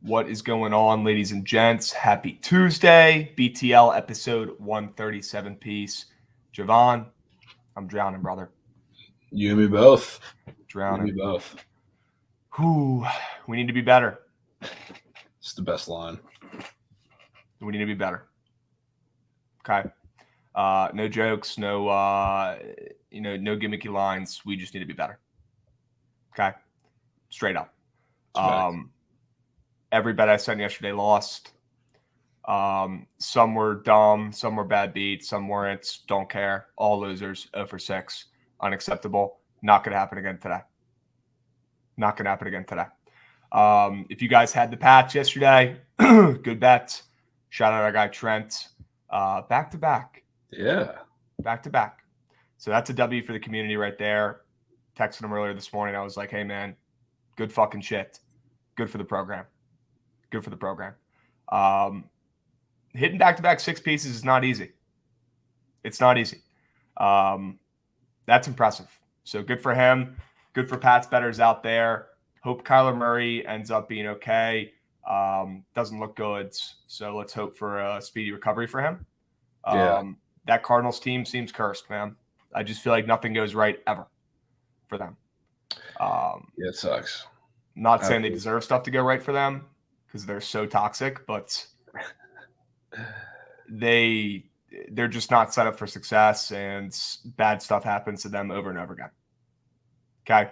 What is going on, ladies and gents? Happy Tuesday. BTL episode 137 piece. Jovan, I'm drowning, brother. You and me both. Drowning. You and me both. Whew. We need to be better. It's the best line. We need to be better. Okay. No jokes, no gimmicky lines. We just need to be better. Okay. Straight up. Every bet I sent yesterday lost. Some were dumb, some were bad beats, some weren't. Don't care. All losers. 0 for 6. Unacceptable. Not going to happen again today. Not going to happen again today. If you guys had the patch yesterday, good bet. Shout out our guy Trent. Back to back. Yeah. Back to back. So that's a W for the community right there. Texted him earlier this morning. I was like, hey, man, good fucking shit. Good for the program. Good for the program. Hitting back-to-back 6 pieces is not easy. It's not easy. That's impressive. So good for him. Good for Pat's bettors out there. Hope Kyler Murray ends up being okay. Doesn't look good. So let's hope for a speedy recovery for him. That Cardinals team seems cursed, man. I just feel like nothing goes right ever for them. It sucks. Not saying they deserve stuff to go right for them because they're so toxic, but they're just not set up for success, and bad stuff happens to them over and over again. Okay.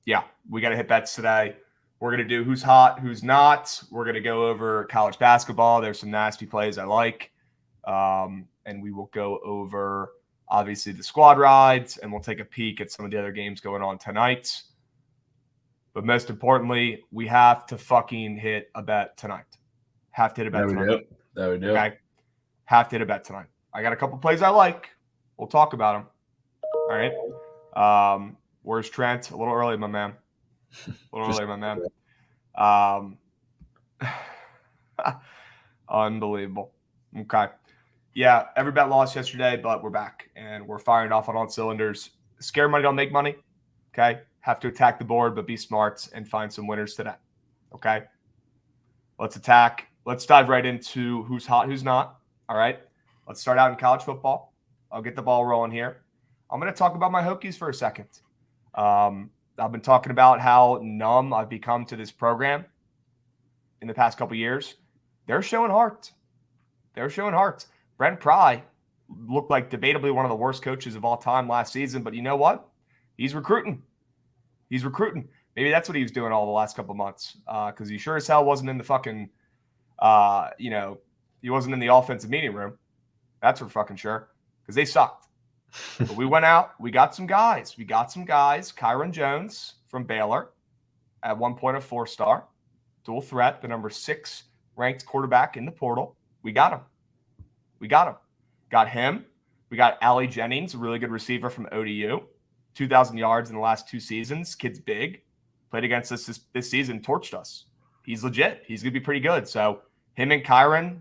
Yeah, we got to hit bets today. We're going to do who's hot, who's not. We're going to go over college basketball. There's some nasty plays I like. And we will go over, obviously, the squad rides, and we'll take a peek at some of the other games going on tonight. But most importantly, we have to fucking hit a bet tonight. Have to hit a bet tonight. That we do. Okay. Have to hit a bet tonight. I got a couple plays I like. We'll talk about them. All right. Where's Trent? A little early, my man. Unbelievable. Okay. Yeah, every bet lost yesterday, but we're back, and we're firing off on all cylinders. Scare money don't make money. Okay. Have to attack the board, but be smart and find some winners today. Okay. Let's attack. Let's dive right into who's hot, who's not. All right. Let's start out in college football. I'll get the ball rolling here. I'm going to talk about my Hokies for a second. I've been talking about how numb I've become to this program in the past couple years. They're showing heart. Brent Pry looked like debatably one of the worst coaches of all time last season, but you know what? He's recruiting. Maybe that's what he was doing all the last couple of months, because he sure as hell wasn't in the fucking, he wasn't in the offensive meeting room. That's for fucking sure, because they sucked. But we went out. We got some guys. Kyron Jones from Baylor, at one point a 4-star, dual threat, the number 6 ranked quarterback in the portal. We got him. Got him. We got Allie Jennings, a really good receiver from ODU. 2,000 yards in the last 2 seasons. Kid's big. Played against us this season, torched us. He's legit. He's going to be pretty good. So him and Kyron,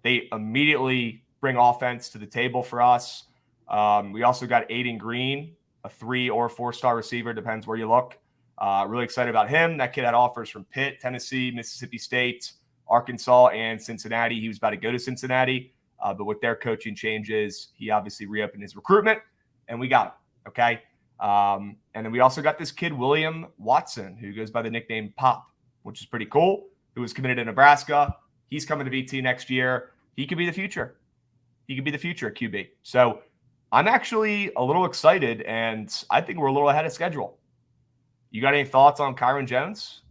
they immediately bring offense to the table for us. We also got Aiden Green, a 3 or 4-star receiver, depends where you look. Really excited about him. That kid had offers from Pitt, Tennessee, Mississippi State, Arkansas, and Cincinnati. He was about to go to Cincinnati, but with their coaching changes, he obviously reopened his recruitment, and we got him. Okay. And then we also got this kid, William Watson, who goes by the nickname Pop, which is pretty cool, who was committed to Nebraska. He's coming to VT next year. He could be the future. At QB. So I'm actually a little excited, and I think we're a little ahead of schedule. You got any thoughts on Kyron Jones?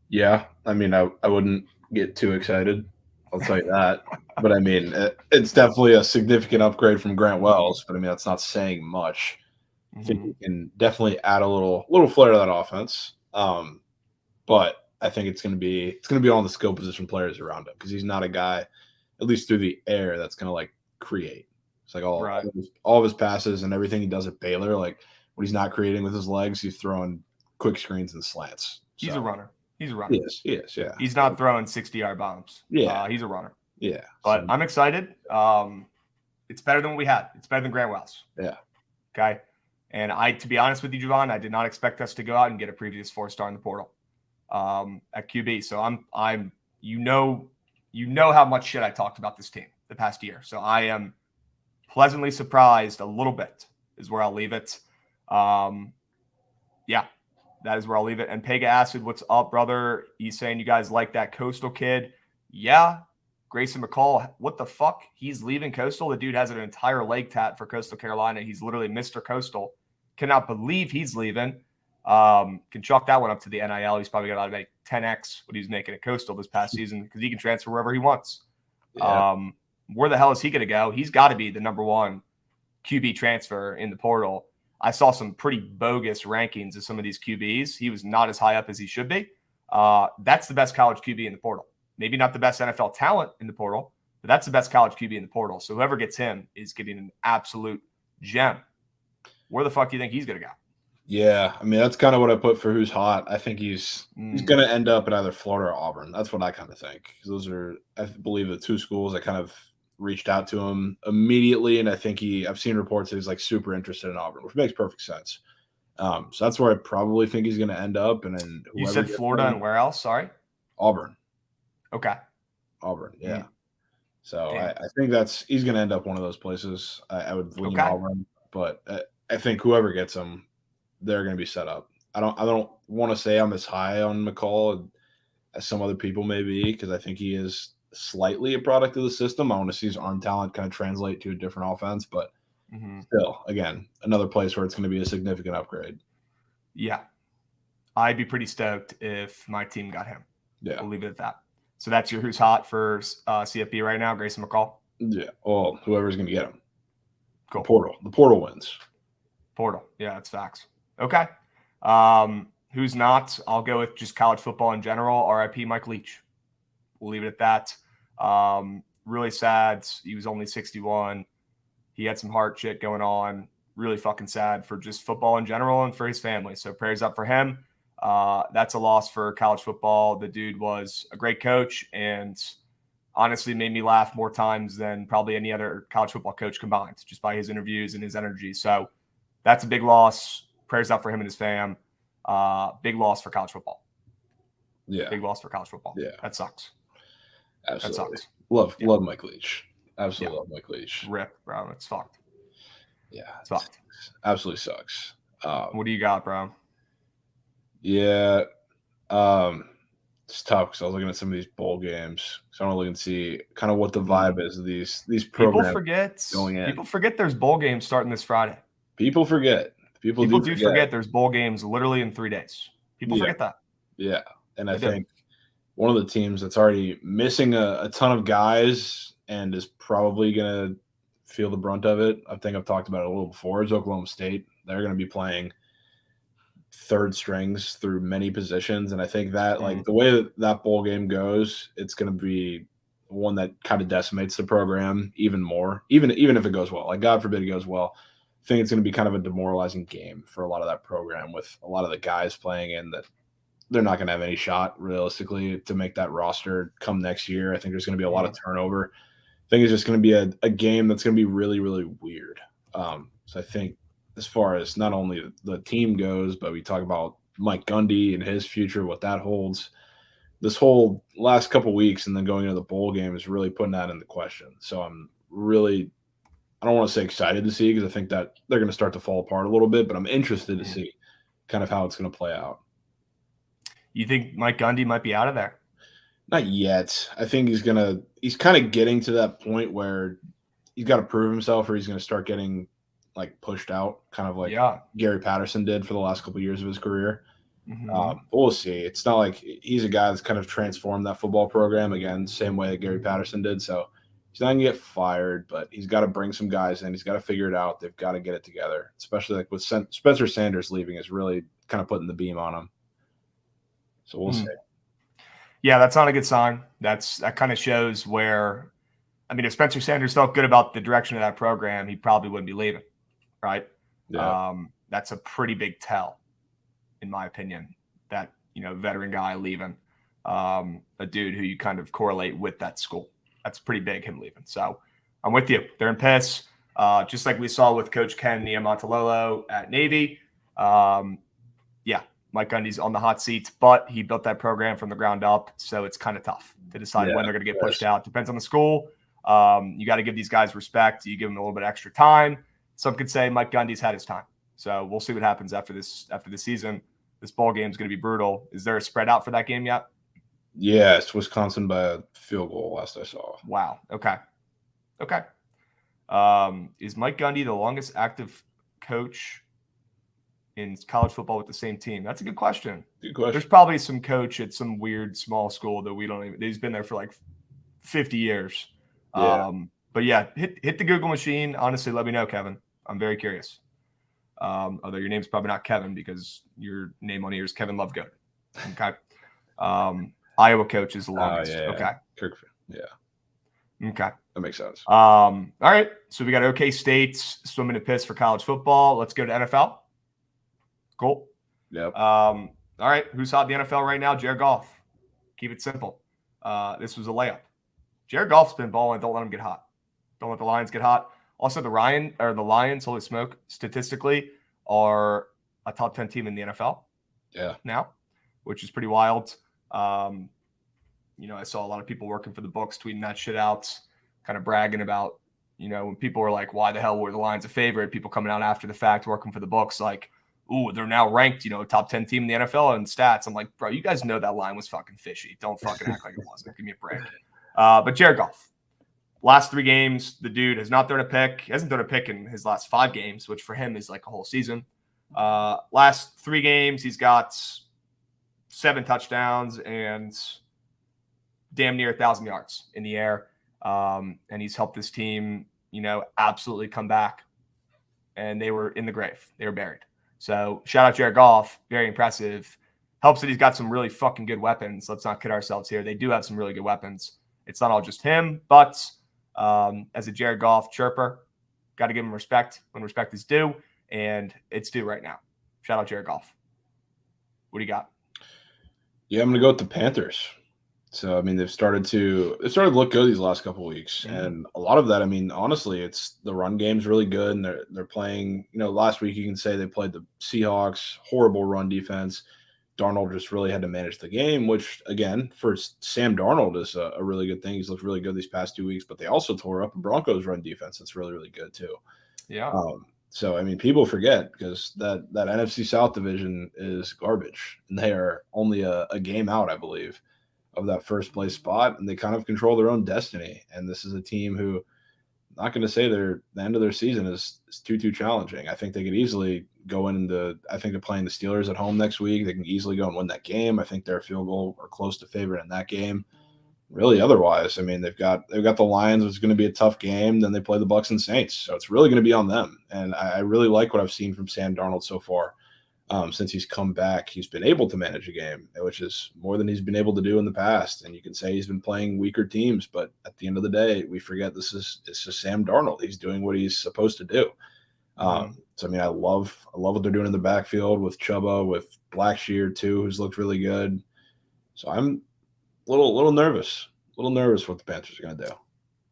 Yeah. I mean, I wouldn't get too excited. I'll tell you that. But, I mean, it's definitely a significant upgrade from Grant Wells. But, I mean, that's not saying much. I think he can definitely add a little flair to that offense. But I think it's going to be all the skill position players around him, because he's not a guy, at least through the air, that's going to, like, create. It's like all of his passes and everything he does at Baylor, like what he's not creating with his legs, he's throwing quick screens and slants. He's a runner. He is, yeah. He's not throwing 60-yard bombs. Yeah. He's a runner. Yeah. But I'm excited. It's better than what we had. It's better than Grant Wells. Yeah. Okay. And to be honest with you, Jovan, I did not expect us to go out and get a previous 4-star in the portal. at QB. So I'm you know how much shit I talked about this team the past year. So I am pleasantly surprised a little bit is where I'll leave it. Yeah, that is where I'll leave it. And Pega Acid, what's up, brother? He's saying you guys like that Coastal kid. Yeah. Grayson McCall, what the fuck? He's leaving Coastal. The dude has an entire leg tat for Coastal Carolina. He's literally Mr. Coastal. Cannot believe he's leaving. Can chalk that one up to the NIL. He's probably got to make 10x what he's making at Coastal this past season because he can transfer wherever he wants. Yeah. Where the hell is he going to go? He's got to be the number one QB transfer in the portal. I saw some pretty bogus rankings of some of these QBs. He was not as high up as he should be. That's the best college QB in the portal. Maybe not the best NFL talent in the portal, but that's the best college QB in the portal. So whoever gets him is getting an absolute gem. Where the fuck do you think he's going to go? Yeah, I mean, that's kind of what I put for who's hot. I think he's going to end up at either Florida or Auburn. That's what I kind of think. Those are, I believe, the two schools that kind of reached out to him immediately, and I think I've seen reports that he's like super interested in Auburn, which makes perfect sense. So that's where I probably think he's going to end up. And then you said Florida and where else? Sorry, Auburn. Okay, Auburn. Yeah. So I think he's going to end up one of those places. I would lean Auburn, but I think whoever gets him, they're going to be set up. I don't want to say I'm as high on McCall as some other people may be because I think he is slightly a product of the system. I want to see his arm talent kind of translate to a different offense, but still, again, another place where it's going to be a significant upgrade. Yeah. I'd be pretty stoked if my team got him. Yeah. We'll leave it at that. So that's your who's hot for CFB right now, Grayson McCall? Yeah. Well, whoever's going to get him. Cool. The portal wins. Portal. Yeah, that's facts. Okay. Who's not? I'll go with just college football in general. RIP Mike Leach. We'll leave it at that. Really sad. He was only 61. He had some heart shit going on. Really fucking sad for just football in general and for his family. So prayers up for him. That's a loss for college football. The dude was a great coach and honestly made me laugh more times than probably any other college football coach combined, just by his interviews and his energy. So that's a big loss. Prayers up for him and his fam. Big loss for college football. Yeah. Big loss for college football. Yeah. That sucks. Absolutely. That sucks. Love Mike Leach. Absolutely love Mike Leach. Rip, bro. It's fucked. Yeah. It's fucked. Absolutely sucks. What do you got, bro? Yeah. It's tough because I was looking at some of these bowl games. So I want to look and see kind of what the vibe is of these programs. People forget there's bowl games starting this Friday. People forget. People do forget there's bowl games literally in 3 days. People forget that. Yeah. And I think one of the teams that's already missing a ton of guys and is probably going to feel the brunt of it, I think I've talked about it a little before, is Oklahoma State. They're going to be playing third strings through many positions. And I think that like the way that bowl game goes, it's going to be one that kind of decimates the program even more, even if it goes well. Like, God forbid it goes well. I think it's going to be kind of a demoralizing game for a lot of that program with a lot of the guys playing in that they're not going to have any shot realistically to make that roster come next year. I think there's going to be a lot of turnover. I think it's just going to be a game that's going to be really, really weird. So I think as far as not only the team goes, but we talk about Mike Gundy and his future, what that holds. This whole last couple weeks and then going into the bowl game is really putting that into question. So I'm really – I don't want to say excited to see because I think that they're going to start to fall apart a little bit, but I'm interested to see kind of how it's going to play out. You think Mike Gundy might be out of there? Not yet. I think he's kind of getting to that point where he's got to prove himself or he's going to start getting like pushed out, kind of like Gary Patterson did for the last couple of years of his career. But we'll see. It's not like he's a guy that's kind of transformed that football program again, same way that Gary Patterson did. So he's not going to get fired, but he's got to bring some guys in. He's got to figure it out. They've got to get it together, especially like with Spencer Sanders leaving is really kind of putting the beam on him. So we'll see. Yeah, that's not a good sign. That kind of shows where, I mean, if Spencer Sanders felt good about the direction of that program, he probably wouldn't be leaving, right? Yeah. That's a pretty big tell, in my opinion, that, veteran guy leaving, a dude who you kind of correlate with that school. That's pretty big, him leaving. So I'm with you. They're in piss, just like we saw with Coach Ken Niumatalolo at Navy. Yeah, Mike Gundy's on the hot seat, but he built that program from the ground up, so it's kind of tough to decide when they're going to get pushed out. Depends on the school. You got to give these guys respect. You give them a little bit extra time. Some could say Mike Gundy's had his time. So we'll see what happens after this season. This ball game is going to be brutal. Is there a spread out for that game yet? Yeah, it's Wisconsin by a field goal last I saw. Wow. Okay. Is Mike Gundy the longest active coach in college football with the same team? That's a good question. There's probably some coach at some weird small school that we don't even. He's been there for like 50 years. Yeah. But yeah, hit the Google machine. Honestly, let me know, Kevin. I'm very curious. Although your name's probably not Kevin because your name on here is Kevin Lovegood. Okay. Iowa coach is the longest. Okay. Yeah. Okay. That makes sense. All right. So we got OK State's swimming to piss for college football. Let's go to NFL. Cool. Yep. All right. Who's hot in the NFL right now? Jared Goff. Keep it simple. This was a layup. Jared Goff's been balling. Don't let him get hot. Don't let the Lions get hot. Also, the Lions, holy smoke, statistically are a top 10 team in the NFL. Yeah. Now, which is pretty wild. I saw a lot of people working for the books tweeting that shit out, kind of bragging about, when people were like, why the hell were the Lions a favorite? People coming out after the fact, working for the books, like, ooh, they're now ranked, top 10 team in the NFL in stats. I'm like, bro, you guys know that line was fucking fishy. Don't fucking act like it wasn't. Give me a break. But Jared Goff, last 3 games, the dude has not thrown a pick. He hasn't thrown a pick in his last 5 games, which for him is like a whole season. Last 3 games, he's got 7 touchdowns and damn near 1,000 yards in the air. And he's helped this team, absolutely come back. And they were in the grave. They were buried. So shout out Jared Goff. Very impressive. Helps that he's got some really fucking good weapons. Let's not kid ourselves here. They do have some really good weapons. It's not all just him, but as a Jared Goff chirper, got to give him respect when respect is due, and it's due right now. Shout out Jared Goff. What do you got? Yeah, I'm going to go with the Panthers. So, I mean, they've started to look good these last couple of weeks. Mm-hmm. And a lot of that, I mean, honestly, it's the run game's really good. And they're playing, last week you can say they played the Seahawks, horrible run defense. Darnold just really had to manage the game, which, again, for Sam Darnold is a really good thing. He's looked really good these past 2 weeks, but they also tore up a Broncos run defense that's really, really good too. Yeah. So, I mean, people forget because that NFC South division is garbage. And they are only a game out, I believe, of that first place spot, and they kind of control their own destiny. And this is a team who, I'm not going to say the end of their season is too challenging. I think they could easily go I think they're playing the Steelers at home next week. They can easily go and win that game. I think they're a field goal or close to favorite in that game. Really, otherwise, I mean, they've got the Lions, which is going to be a tough game. Then they play the Bucs and Saints, so it's really going to be on them. And I really like what I've seen from Sam Darnold so far. Since he's come back, he's been able to manage a game, which is more than he's been able to do in the past. And you can say he's been playing weaker teams, but at the end of the day, we forget it's just Sam Darnold. He's doing what he's supposed to do. So, I mean, I love what they're doing in the backfield with Chuba, with Blackshear too, who's looked really good. So I'm a little nervous what the Panthers are going to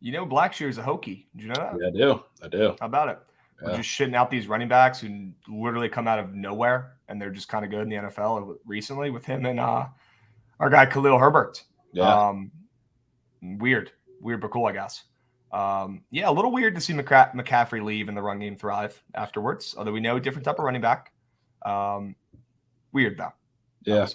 do. Blackshear is a Hokie. Did you know that? Yeah, I do. How about it? We're just shitting out these running backs who literally come out of nowhere, and they're just kind of good in the NFL recently with him and our guy Khalil Herbert. Yeah. Weird but cool, I guess. A little weird to see McCaffrey leave and the run game thrive afterwards, although we know a different type of running back. Weird, though. Yeah.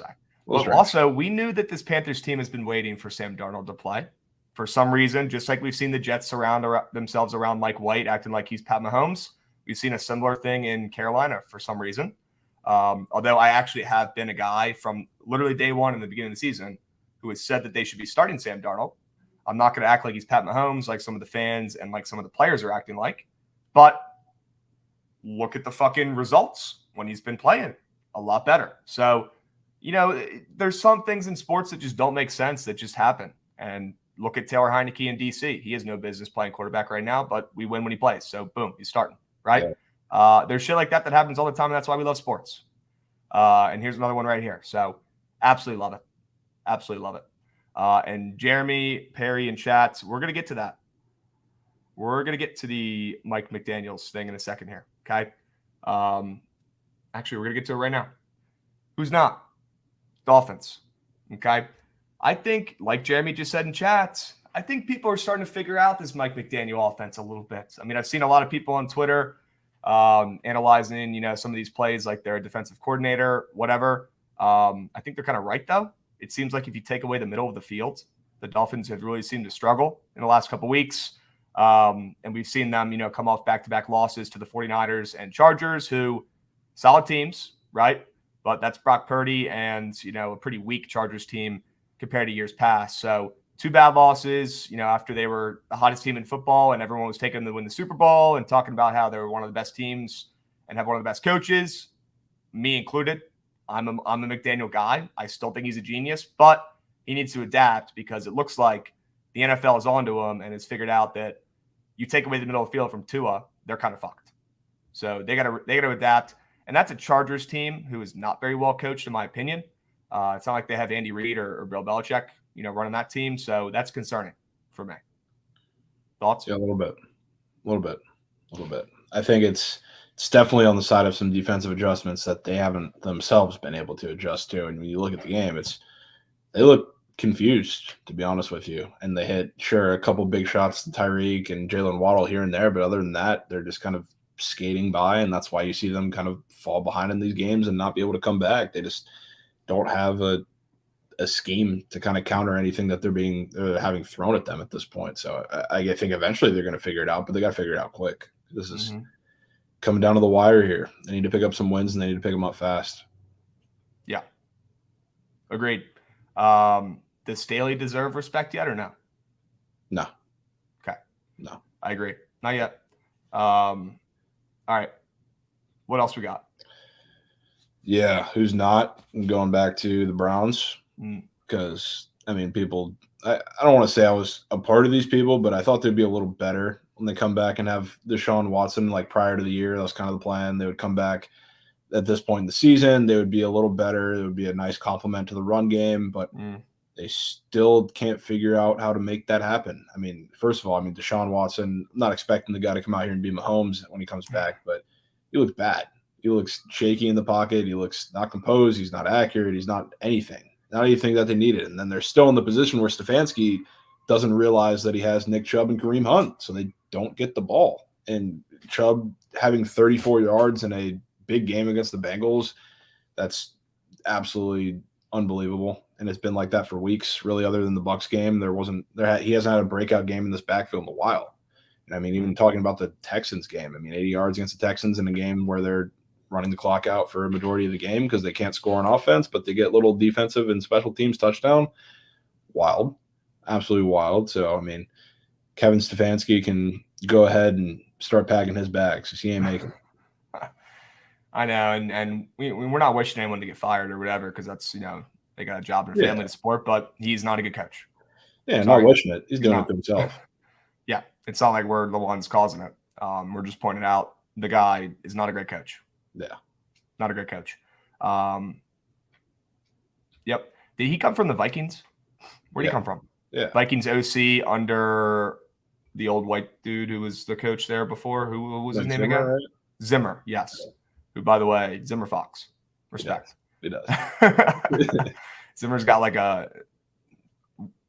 But also, we knew that this Panthers team has been waiting for Sam Darnold to play. For some reason, just like we've seen the Jets surround themselves around Mike White, acting like he's Pat Mahomes, we've seen a similar thing in Carolina for some reason. Although I actually have been a guy from literally day one in the beginning of the season who has said that they should be starting Sam Darnold. I'm not going to act like he's Pat Mahomes like some of the fans and like some of the players are acting like. But look at the fucking results when he's been playing a lot better. So, there's some things in sports that just don't make sense that just happen. And look at Taylor Heineke in DC. He has no business playing quarterback right now, but we win when he plays. So, boom, he's starting, right? Yeah. There's shit like that happens all the time, and that's why we love sports. And here's another one right here. So, absolutely love it. Absolutely love it. And Jeremy, Perry, and Chats, we're going to get to that. We're going to get to the Mike McDaniels thing in a second here, okay? Actually, we're going to get to it right now. Who's not? Dolphins. Okay. I think, like Jeremy just said in chats, I think people are starting to figure out this Mike McDaniel offense a little bit. I mean, I've seen a lot of people on Twitter analyzing, some of these plays like their defensive coordinator, whatever. I think they're kind of right, though. It seems like if you take away the middle of the field, the Dolphins have really seemed to struggle in the last couple of weeks. And we've seen them, come off back-to-back losses to the 49ers and Chargers, who solid teams, right? But that's Brock Purdy and, a pretty weak Chargers team compared to years past. So 2 bad losses, after they were the hottest team in football and everyone was taking them to win the Super Bowl and talking about how they were one of the best teams and have one of the best coaches, me included. I'm a McDaniel guy. I still think he's a genius, but he needs to adapt because it looks like the NFL is onto him and has figured out that you take away the middle of the field from Tua, they're kind of fucked. So they got to adapt. And that's a Chargers team who is not very well coached, in my opinion. It's not like they have Andy Reid or Bill Belichick, running that team. So that's concerning for me. Thoughts? Yeah, a little bit. I think it's definitely on the side of some defensive adjustments that they haven't themselves been able to adjust to. And when you look at the game, they look confused, to be honest with you. And they hit, a couple big shots to Tyreek and Jalen Waddle here and there. But other than that, they're just kind of skating by. And that's why you see them kind of fall behind in these games and not be able to come back. They just don't have a scheme to kind of counter anything that they're having thrown at them at this point. So I think eventually they're going to figure it out, but they got to figure it out quick. This is coming down to the wire here. They need to pick up some wins and they need to pick them up fast. Yeah. Agreed. Does Staley deserve respect yet or no? No. Okay. No. I agree. Not yet. All right. What else we got? Yeah, who's not? Going back to the Browns, because, people – I don't want to say I was a part of these people, but I thought they'd be a little better when they come back and have Deshaun Watson, like prior to the year. That was kind of the plan. They would come back at this point in the season. They would be a little better. It would be a nice complement to the run game, but they still can't figure out how to make that happen. First of all, Deshaun Watson, I'm not expecting the guy to come out here and be Mahomes when he comes back, but he looks bad. He looks shaky in the pocket. He looks not composed. He's not accurate. He's not anything that they needed. And then they're still in the position where Stefanski doesn't realize that he has Nick Chubb and Kareem Hunt, so they don't get the ball. And Chubb having 34 yards in a big game against the Bengals, that's absolutely unbelievable. And it's been like that for weeks, really, other than the Bucs game. He hasn't had a breakout game in this backfield in a while. And even talking about the Texans game, 80 yards against the Texans in a game where they're running the clock out for a majority of the game because they can't score on offense, but they get little defensive and special teams touchdown. Wild. Absolutely wild. So, Kevin Stefanski can go ahead and start packing his bags because he ain't making it. I know, and we're not wishing anyone to get fired or whatever because that's, they got a job and a family to support, but he's not a good coach. Yeah, not wishing it. He's doing it to himself. Yeah, it's not like we're the ones causing it. We're just pointing out the guy is not a great coach. Yeah. Not a great coach. Yep. Did he come from the Vikings? Where'd he come from? Yeah. Vikings OC under the old white dude who was the coach there before. Who was his name Zimmer, again? right? Zimmer, yes. Yeah. Who, by the way, Zimmer Fox. Respect. He does. Zimmer's got like a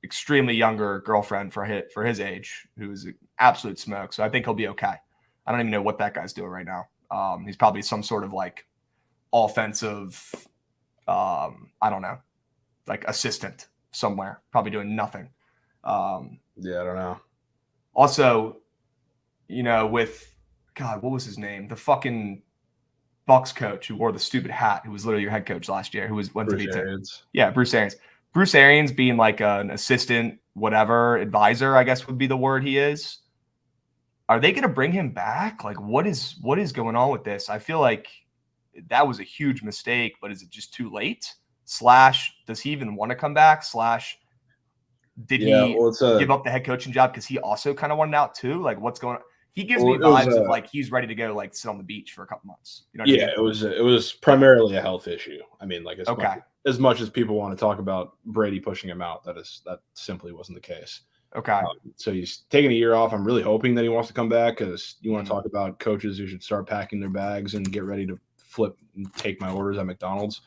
extremely younger girlfriend for his age who is an absolute smoke. So I think he'll be okay. I don't even know what that guy's doing right now. He's probably some sort of like offensive, I don't know, like assistant somewhere, probably doing nothing. Yeah, I don't know. Also, with God, what was his name? The fucking Bucs coach who wore the stupid hat, who was literally your head coach last year, who went to B2. Yeah, Bruce Arians. Bruce Arians being like an assistant, whatever, advisor, I guess would be the word he is. Are they going to bring him back? Like, what is going on with this? I feel like that was a huge mistake, but is it just too late? / does he even want to come back? / did he give up the head coaching job because he also kind of wanted out too? Like, what's going on? He gives me vibes of like he's ready to go, like sit on the beach for a couple months. You know what I mean? It was primarily a health issue. Okay. As much as people want to talk about Brady pushing him out, that simply wasn't the case. Okay. So he's taking a year off. I'm really hoping that he wants to come back because you want to talk about coaches who should start packing their bags and get ready to flip and take my orders at McDonald's.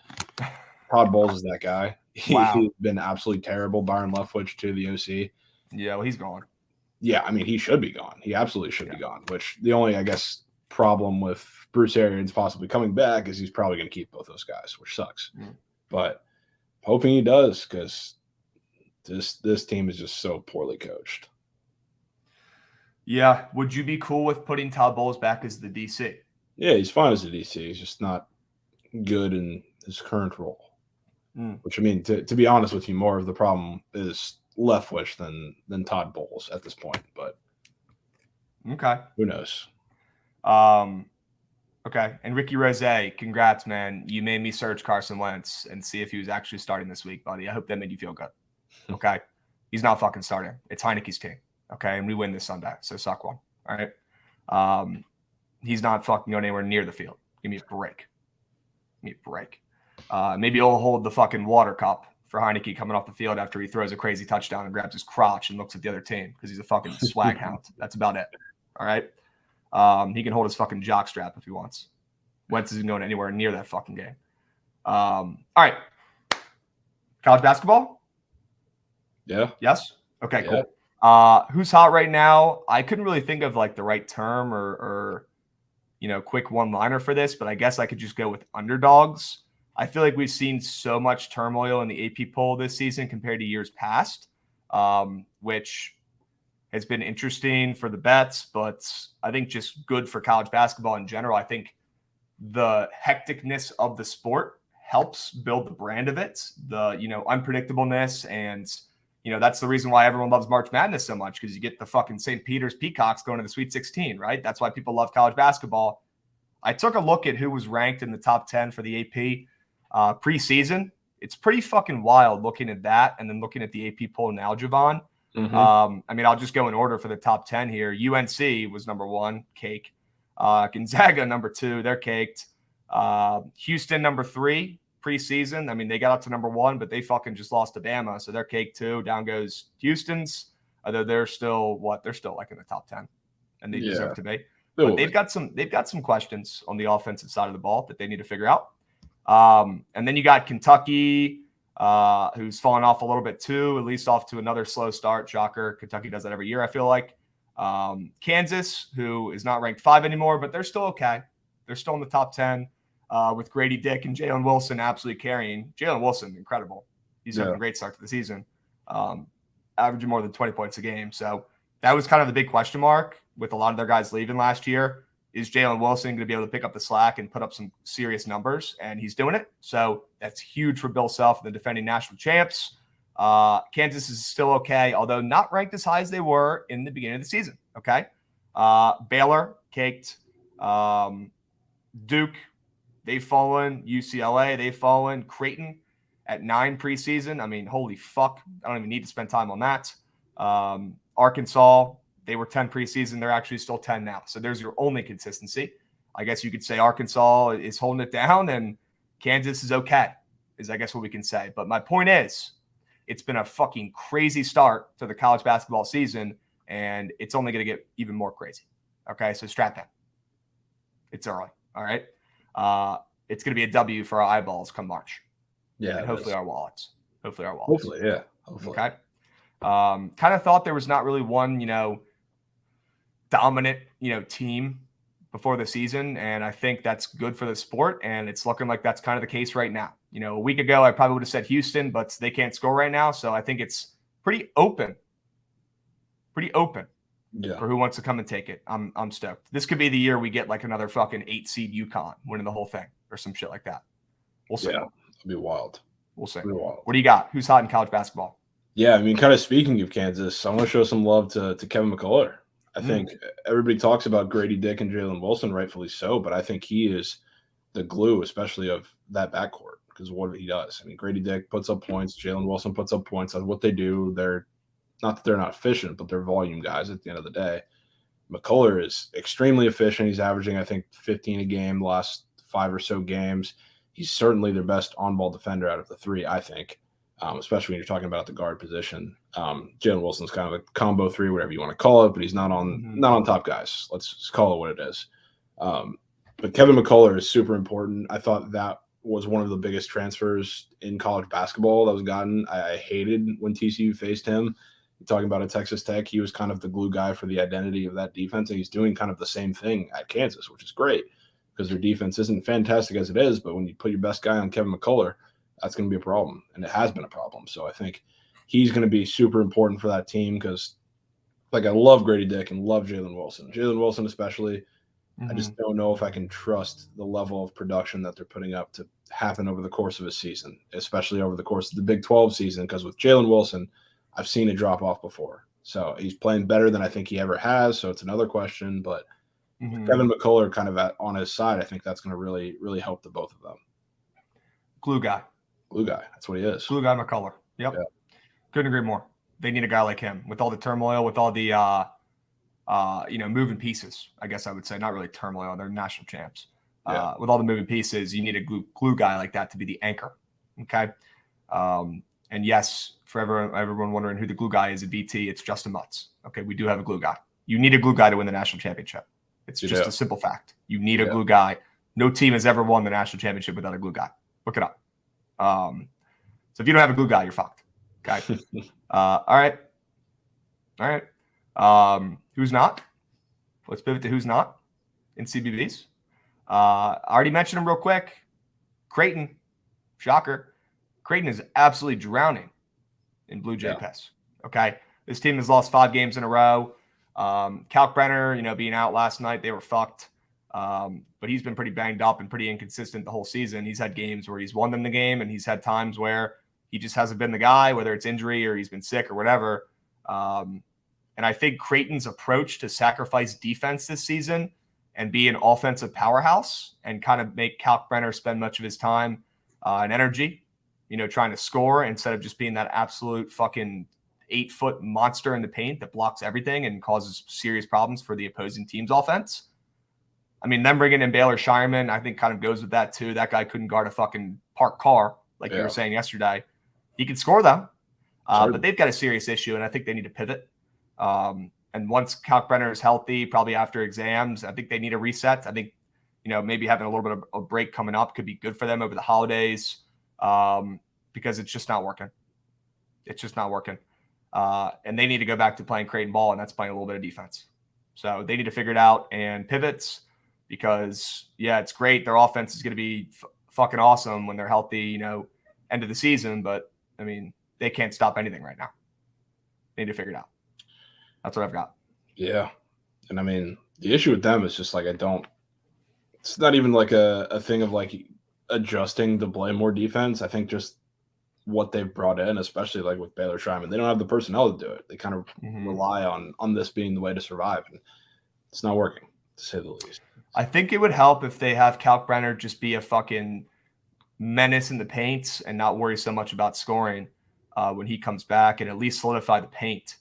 Todd Bowles is that guy. Wow. He's been absolutely terrible. Byron Leftwich to the OC. Yeah, well, he's gone. Yeah, I mean, he should be gone. He absolutely should be gone. Which the only, I guess, problem with Bruce Arians possibly coming back is he's probably going to keep both those guys, which sucks. But hoping he does, because this team is just so poorly coached. Yeah. Would you be cool with putting Todd Bowles back as the DC? Yeah, he's fine as a DC. He's just not good in his current role. Which, I mean, to be honest with you, more of the problem is Leftwich than Todd Bowles at this point. But okay, who knows? Okay, and Ricky Rose, congrats, man! You made me search Carson Wentz and see if he was actually starting this week, buddy. I hope that made you feel good. Okay, he's not fucking starting. It's Heineke's team. Okay, and we win this Sunday, so suck one. All right, he's not fucking going anywhere near the field. Give me a break. Give me a break. Maybe he'll hold the fucking water cup for Heineke coming off the field after he throws a crazy touchdown and grabs his crotch and looks at the other team because he's a fucking swag hound. That's about it. All right. He can hold his fucking jock strap if he wants. Wentz isn't going anywhere near that fucking game. All right. College basketball? Yeah. Yes? Okay, yeah. Cool. Who's hot right now? I couldn't really think of like the right term or quick one-liner for this, but I guess I could just go with underdogs. I feel like we've seen so much turmoil in the AP poll this season compared to years past, which has been interesting for the bets, but I think just good for college basketball in general. I think the hecticness of the sport helps build the brand of it, the unpredictableness, and that's the reason why everyone loves March Madness so much, because you get the fucking St. Peter's Peacocks going to the Sweet 16, right? That's why people love college basketball. I took a look at who was ranked in the top 10 for the AP preseason. It's pretty fucking wild looking at that and then looking at the AP poll now, Jovan. I mean, I'll just go in order for the top 10 here. UNC was number 1, cake. Gonzaga, number 2, they're caked. Houston, number 3, preseason. I mean, they got up to number 1, but they fucking just lost to Bama, so they're cake too. Down goes Houston's, although they're still like in the top 10, and they deserve to be. But they've got some questions on the offensive side of the ball that they need to figure out. And then you got Kentucky, who's fallen off a little bit too, at least off to another slow start. Shocker. Kentucky does that every year, I feel like. Kansas, who is not ranked 5 anymore, but they're still okay. They're still in the top 10 with Grady Dick and Jalen Wilson absolutely carrying. Jalen Wilson, incredible. He's having a great start to the season, averaging more than 20 points a game. So that was kind of the big question mark with a lot of their guys leaving last year. Is Jalen Wilson going to be able to pick up the slack and put up some serious numbers? And he's doing it. So that's huge for Bill Self, the defending national champs. Kansas is still okay, although not ranked as high as they were in the beginning of the season. Okay. Baylor, caked. Duke, they've fallen. UCLA, they've fallen. Creighton at 9 preseason. I mean, holy fuck. I don't even need to spend time on that. Arkansas, they were 10 preseason. They're actually still 10 now. So there's your only consistency. I guess you could say Arkansas is holding it down and Kansas is okay, is I guess what we can say. But my point is, it's been a fucking crazy start to the college basketball season, and it's only going to get even more crazy. Okay, so strap in. It's early. All right. It's going to be a W for our eyeballs come March. Yeah. And hopefully our wallets. Hopefully, yeah. Hopefully. Okay. Kind of thought there was not really one, dominant, team before the season. And I think that's good for the sport. And it's looking like that's kind of the case right now. A week ago, I probably would have said Houston, but they can't score right now. So I think it's pretty open for who wants to come and take it. I'm stoked. This could be the year we get like another fucking 8 seed UConn winning the whole thing or some shit like that. We'll see. Yeah, it'll be wild. We'll see. Wild. What do you got? Who's hot in college basketball? Yeah, I mean, kind of speaking of Kansas, I want to show some love to Kevin McCullough. I think everybody talks about Grady Dick and Jalen Wilson, rightfully so, but I think he is the glue, especially of that backcourt, because of what he does. I mean, Grady Dick puts up points, Jalen Wilson puts up points. That's what they do. They're not that they're not efficient, but they're volume guys at the end of the day. McCullough is extremely efficient. He's averaging, I think, 15 a game the last 5 or so games. He's certainly their best on-ball defender out of the 3, I think. Especially when you're talking about the guard position. Jalen Wilson's kind of a combo 3, whatever you want to call it, but he's not on top guys. Let's just call it what it is. But Kevin McCullough is super important. I thought that was one of the biggest transfers in college basketball that was gotten. I hated when TCU faced him. Talking about at Texas Tech, he was kind of the glue guy for the identity of that defense, and he's doing kind of the same thing at Kansas, which is great because their defense isn't fantastic as it is, but when you put your best guy on Kevin McCullough, that's going to be a problem, and it has been a problem. So I think he's going to be super important for that team because, like, I love Grady Dick and love Jalen Wilson. Jalen Wilson especially, I just don't know if I can trust the level of production that they're putting up to happen over the course of a season, especially over the course of the Big 12 season, because with Jalen Wilson – I've seen it drop off before. So he's playing better than I think he ever has. So it's another question. But Kevin McCullough kind of on his side, I think that's going to really, really help the both of them. Glue guy. Glue guy. That's what he is. Glue guy McCullough. Yep. Yeah. Couldn't agree more. They need a guy like him with all the turmoil, with all the, moving pieces, I guess I would say. Not really turmoil. They're national champs. With all the moving pieces, you need a glue guy like that to be the anchor. Okay. And yes, for everyone wondering who the glue guy is at BT, it's Justin Mutz. Okay, we do have a glue guy. You need a glue guy to win the national championship. It's just a simple fact. You need a glue guy. No team has ever won the national championship without a glue guy. Look it up. So if you don't have a glue guy, you're fucked. Okay. All right. Who's not? Let's pivot to who's not in CBBs. I already mentioned him real quick. Creighton. Shocker. Creighton is absolutely drowning in Blue Jay piss. Okay. This team has lost 5 games in a row. Kalkbrenner, being out last night, they were fucked. But he's been pretty banged up and pretty inconsistent the whole season. He's had games where he's won them the game, and he's had times where he just hasn't been the guy, whether it's injury or he's been sick or whatever. And I think Creighton's approach to sacrifice defense this season and be an offensive powerhouse and kind of make Kalkbrenner spend much of his time and energy trying to score instead of just being that absolute fucking 8-foot monster in the paint that blocks everything and causes serious problems for the opposing team's offense. I mean, them bringing in Baylor Shireman, I think kind of goes with that too. That guy couldn't guard a fucking parked car, like you were saying yesterday. He can score though, but they've got a serious issue, and I think they need to pivot. And once Kalkbrenner is healthy, probably after exams, I think they need a reset. I think, maybe having a little bit of a break coming up could be good for them over the holidays. Because it's just not working. It's just not working. And they need to go back to playing Creighton ball, and that's playing a little bit of defense. So they need to figure it out and pivots because, it's great. Their offense is going to be fucking awesome when they're healthy, end of the season. But, I mean, they can't stop anything right now. They need to figure it out. That's what I've got. Yeah. And, I mean, the issue with them is just like it's not even like a thing of like adjusting to play more defense. I think just what they've brought in, especially like with Baylor Shireman, they don't have the personnel to do it. They kind of rely on this being the way to survive, and it's not working, to say the least. I think it would help if they have Kalkbrenner just be a fucking menace in the paint and not worry so much about scoring when he comes back, and at least solidify the paint.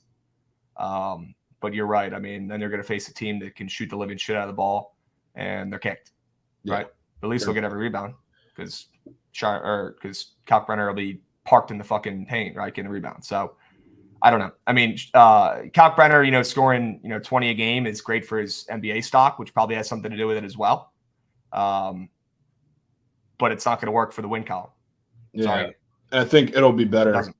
But you're right. I mean, then they're going to face a team that can shoot the living shit out of the ball, and they're kicked, right? At least they'll get every rebound. Because Kalkbrenner will be parked in the fucking paint, right, getting the rebound. So I don't know. I mean, Kalkbrenner, scoring 20 a game is great for his NBA stock, which probably has something to do with it as well. But it's not going to work for the win column. Yeah, sorry. And I think it'll be better.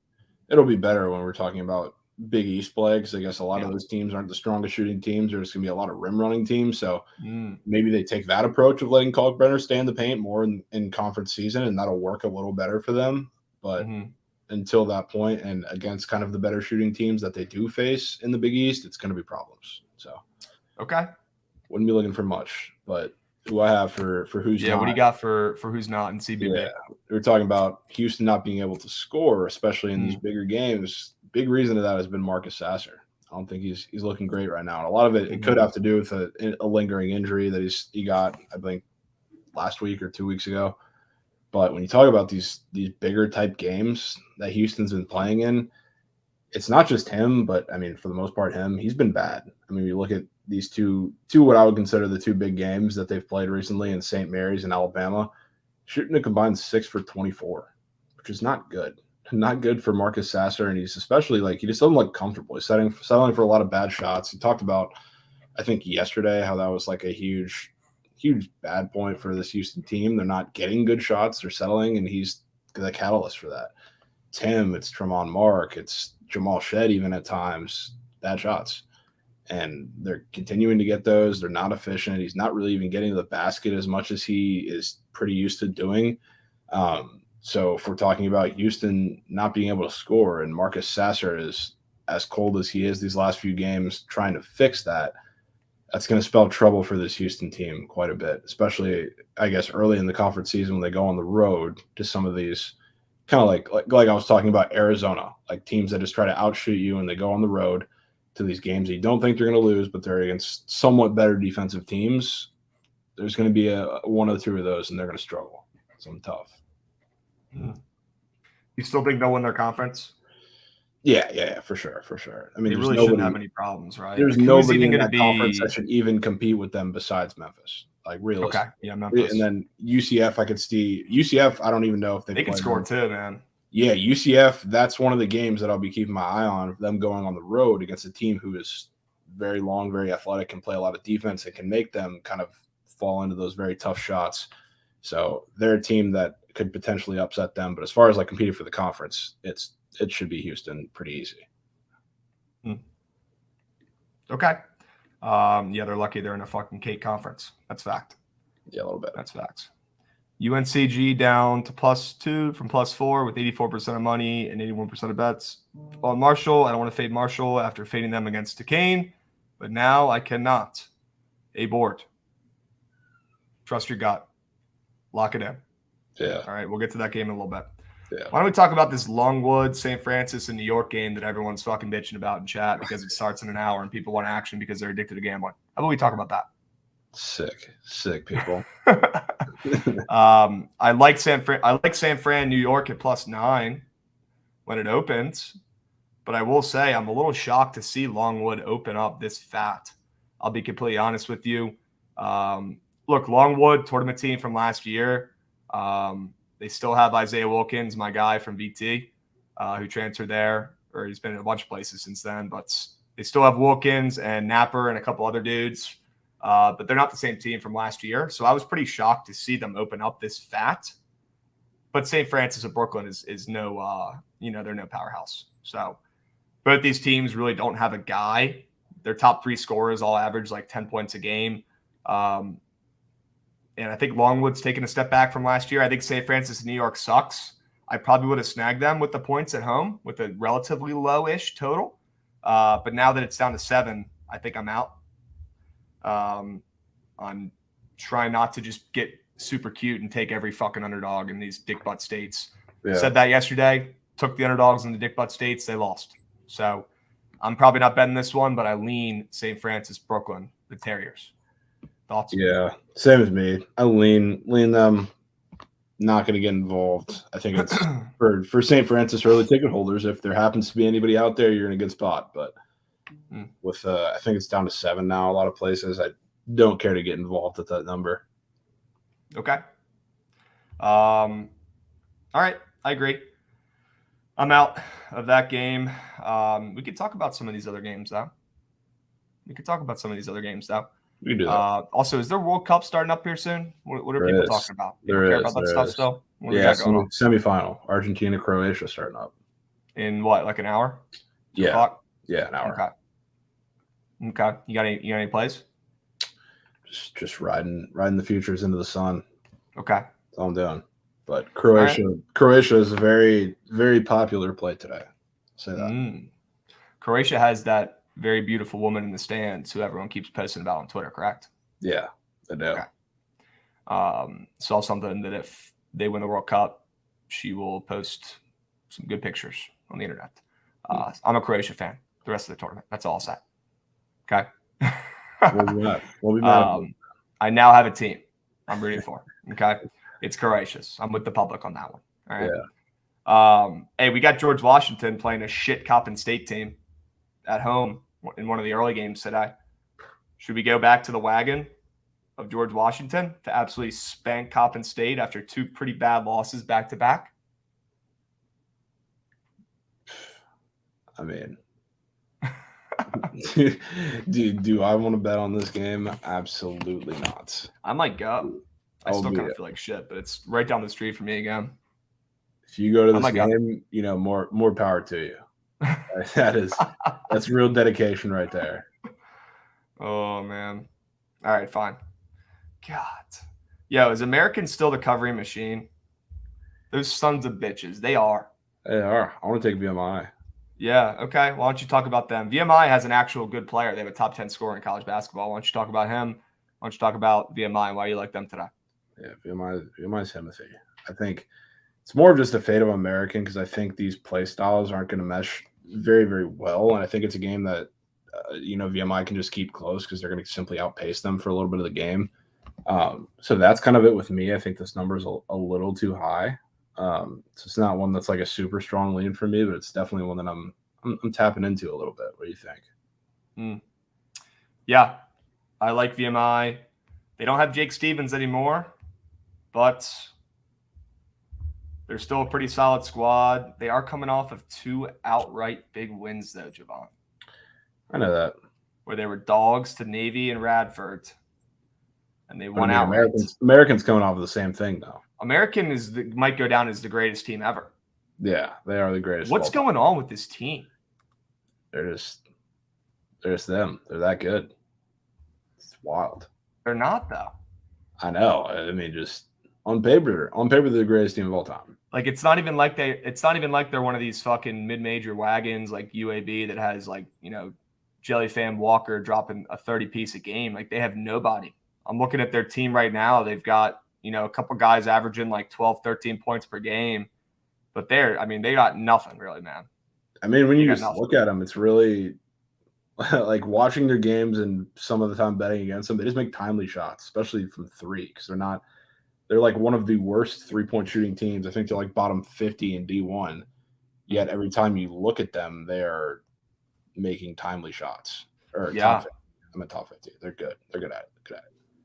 It'll be better when we're talking about Big East play, because I guess a lot of those teams aren't the strongest shooting teams. There's going to be a lot of rim running teams. So maybe they take that approach of letting Kalkbrenner stay in the paint more in conference season, and that'll work a little better for them. But until that point, and against kind of the better shooting teams that they do face in the Big East, it's going to be problems. So, wouldn't be looking for much. But who I have for who's not. What do you got for who's not in CBB? Yeah, we were talking about Houston not being able to score, especially in these bigger games. Big reason to that has been Marcus Sasser. I don't think he's looking great right now. And a lot of it could have to do with a lingering injury that he got, I think, last week or 2 weeks ago. But when you talk about these bigger type games that Houston's been playing in, it's not just him, but I mean, for the most part, he's been bad. I mean, you look at these two what I would consider the 2 big games that they've played recently in St. Mary's and Alabama, shooting a combined 6 for 24, which is not good. Not good for Marcus Sasser, and he's especially he just doesn't look comfortable. He's settling for a lot of bad shots. He talked about, I think yesterday, how that was like a huge huge bad point for this Houston team. They're not getting good shots. They're settling, and he's the catalyst for that. It's him. It's Tremont Mark. It's Jamal Shed even at times. Bad shots. And they're continuing to get those. They're not efficient. He's not really even getting to the basket as much as he is pretty used to doing. So if we're talking about Houston not being able to score and Marcus Sasser is as cold as he is these last few games trying to fix that, that's going to spell trouble for this Houston team quite a bit, especially, I guess, early in the conference season when they go on the road to some of these kind of like I was talking about Arizona, like teams that just try to outshoot you and they go on the road to these games that you don't think they're going to lose, but they're against somewhat better defensive teams. There's going to be one or two of those, and they're going to struggle. Some tough. You still think they'll win their conference? Yeah, for sure. I mean, they really shouldn't have any problems, right? There's nobody in that conference that should even compete with them besides Memphis. Like, realistically. Okay, yeah, Memphis. And then UCF, I could see. UCF, I don't even know if they can score too, man. Yeah, UCF, that's one of the games that I'll be keeping my eye on, them going on the road against a team who is very long, very athletic, can play a lot of defense, and can make them kind of fall into those very tough shots. So they're a team that could potentially upset them. But as far as like competing for the conference, it should be Houston pretty easy. Okay. Yeah, they're lucky they're in a fucking cake conference. That's fact. Yeah, a little bit. That's facts. UNCG down to +2 from +4 with 84% of money and 81% of bets on Marshall. I don't want to fade Marshall after fading them against Duquesne, but now I cannot. A board. Trust your gut. Lock it in. Yeah. All right, we'll get to that game in a little bit. Yeah. Why don't we talk about this Longwood, St. Francis, and New York game that everyone's fucking bitching about in chat because it starts in an hour and people want action because they're addicted to gambling? How about we talk about that? Sick people. I like San Fran, New York at +9 when it opens, but I will say I'm a little shocked to see Longwood open up this fat. I'll be completely honest with you. Look, Longwood tournament team from last year. They still have Isaiah Wilkins, my guy from VT, who transferred there, or he's been in a bunch of places since then. But they still have Wilkins and Napper and a couple other dudes. But they're not the same team from last year. So I was pretty shocked to see them open up this fat. But St. Francis of Brooklyn is no, they're no powerhouse. So both these teams really don't have a guy. Their top 3 scorers all average like 10 points a game. And I think Longwood's taken a step back from last year. I think St. Francis of New York sucks. I probably would have snagged them with the points at home with a relatively low-ish total. But now that it's down to 7, I think I'm out. I'm trying not to just get super cute and take every fucking underdog in these dick butt states. Yeah. Said that yesterday. Took the underdogs in the dick butt states. They lost. So I'm probably not betting this one, but I lean St. Francis, Brooklyn, the Terriers. Thoughts? Yeah, same as me. I lean them. Not going to get involved. I think it's for St. Francis early ticket holders. If there happens to be anybody out there, you're in a good spot. But with I think it's down to 7 now. A lot of places. I don't care to get involved at that number. Okay. All right, I agree. I'm out of that game. We could talk about some of these other games, though. We can do that. Also, is there World Cup starting up here soon? What are people talking about? People care about that stuff still? Yeah, semifinal. Argentina, Croatia starting up. In what, like an hour? 2 Yeah. o'clock? Yeah, an hour. Okay. You got any plays? Just riding the futures into the sun. Okay. That's all I'm doing. But Croatia is a very, very popular play today. I'll say that. Croatia has that very beautiful woman in the stands who everyone keeps posting about on Twitter, correct? Yeah, they do. Okay. Saw something that if they win the World Cup, she will post some good pictures on the internet. I'm a Croatia fan the rest of the tournament. That's all I'll say. Okay. We'll be mad. I now have a team I'm rooting for. Okay. It's Croatia's. I'm with the public on that one. All right. Yeah. Hey, we got George Washington playing a shit Coppin State team at home in one of the early games today. Should we go back to the wagon of George Washington to absolutely spank Coppin State after 2 pretty bad losses back to back? I mean, Do I want to bet on this game? Absolutely not. I might go. I I'll still be kind of feel like shit, but it's right down the street from me again. If you go to I this might go. game, more power to you. That's real dedication right there. Oh man. All right, fine. God. Yo, is American still the covering machine? Those sons of bitches. They are. They are. I want to take VMI. Yeah. Okay. Why don't you talk about them? VMI has an actual good player. They have a top 10 scorer in college basketball. Why don't you talk about him? Why don't you talk about VMI and why you like them today? Yeah, VMI's Timothy. I think it's more of just a fate of American because I think these play styles aren't going to mesh very, very well. And I think it's a game that, VMI can just keep close because they're going to simply outpace them for a little bit of the game. So that's kind of it with me. I think this number is a little too high. So it's not one that's like a super strong lean for me, but it's definitely one that I'm tapping into a little bit. What do you think? Yeah, I like VMI. They don't have Jake Stevens anymore, but they're still a pretty solid squad. They are coming off of 2 outright big wins, though, Jovan. I know that. Where they were dogs to Navy and Radford, and they won outright. Americans coming off of the same thing, though. American might go down as the greatest team ever. Yeah, they are the greatest. What's going on with this team? They're just them. They're that good. It's wild. They're not, though. I know. I mean, just on paper, they're the greatest team of all time. Like it's not even like they're one of these fucking mid-major wagons like UAB that has like, Jellyfan Walker dropping a 30-piece a game. Like they have nobody. I'm looking at their team right now. They've got, a couple guys averaging like 12, 13 points per game. But they got nothing really, man. I mean, when you just look at them, it's really like watching their games and some of the time betting against them. They just make timely shots, especially from 3, because they're like one of the worst 3-point shooting teams. I think they're like bottom 50 in D1. Yet every time you look at them, they're making timely shots. Or top 50. I'm at top 50. They're good. They're good at it.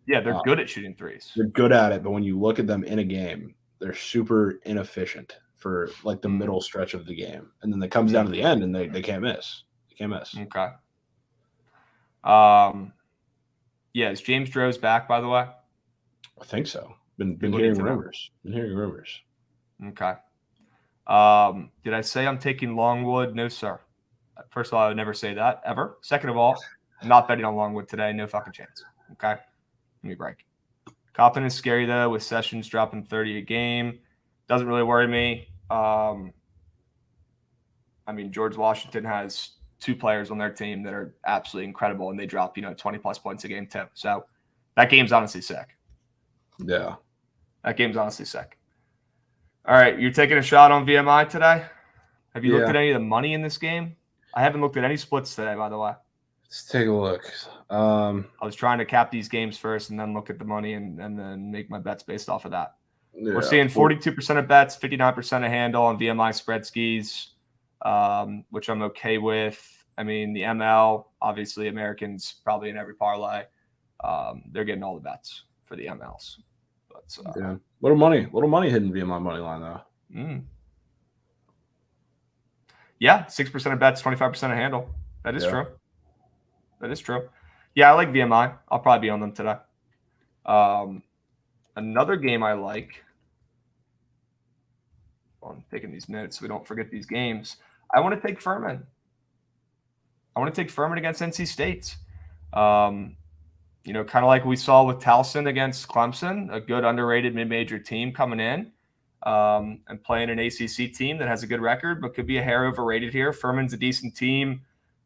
Yeah, they're good at shooting threes. They're good at it, but when you look at them in a game, they're super inefficient for like the middle stretch of the game. And then it comes down to the end and they can't miss. They can't miss. Okay. Yeah, is James Droz back, by the way? I think so. Been hearing rumors. Okay. Did I say I'm taking Longwood? No, sir. First of all, I would never say that, ever. Second of all, I'm not betting on Longwood today. No fucking chance. Okay? Give me a break. Coppin is scary, though, with Sessions dropping 30 a game. Doesn't really worry me. George Washington has 2 players on their team that are absolutely incredible, and they drop, 20-plus points a game, too. So that game's honestly sick. Yeah. That game's honestly sick. All right, you're taking a shot on VMI today? Have you looked at any of the money in this game? I haven't looked at any splits today, by the way. Let's take a look. I was trying to cap these games first and then look at the money and then make my bets based off of that. Yeah, we're seeing 42% of bets, 59% of handle on VMI spread skis, which I'm okay with. I mean, the ML, obviously, Americans probably in every parlay. They're getting all the bets for the MLs. But, little money hidden VMI money line, though. Yeah, 6% of bets, 25% of handle. That is true. That is true. Yeah, I like VMI. I'll probably be on them today. Another game I like. I'm taking these notes so we don't forget these games. I want to take Furman. Against NC State. Kind of like we saw with Towson against Clemson, a good underrated mid-major team coming in and playing an ACC team that has a good record but could be a hair overrated here. Furman's a decent team.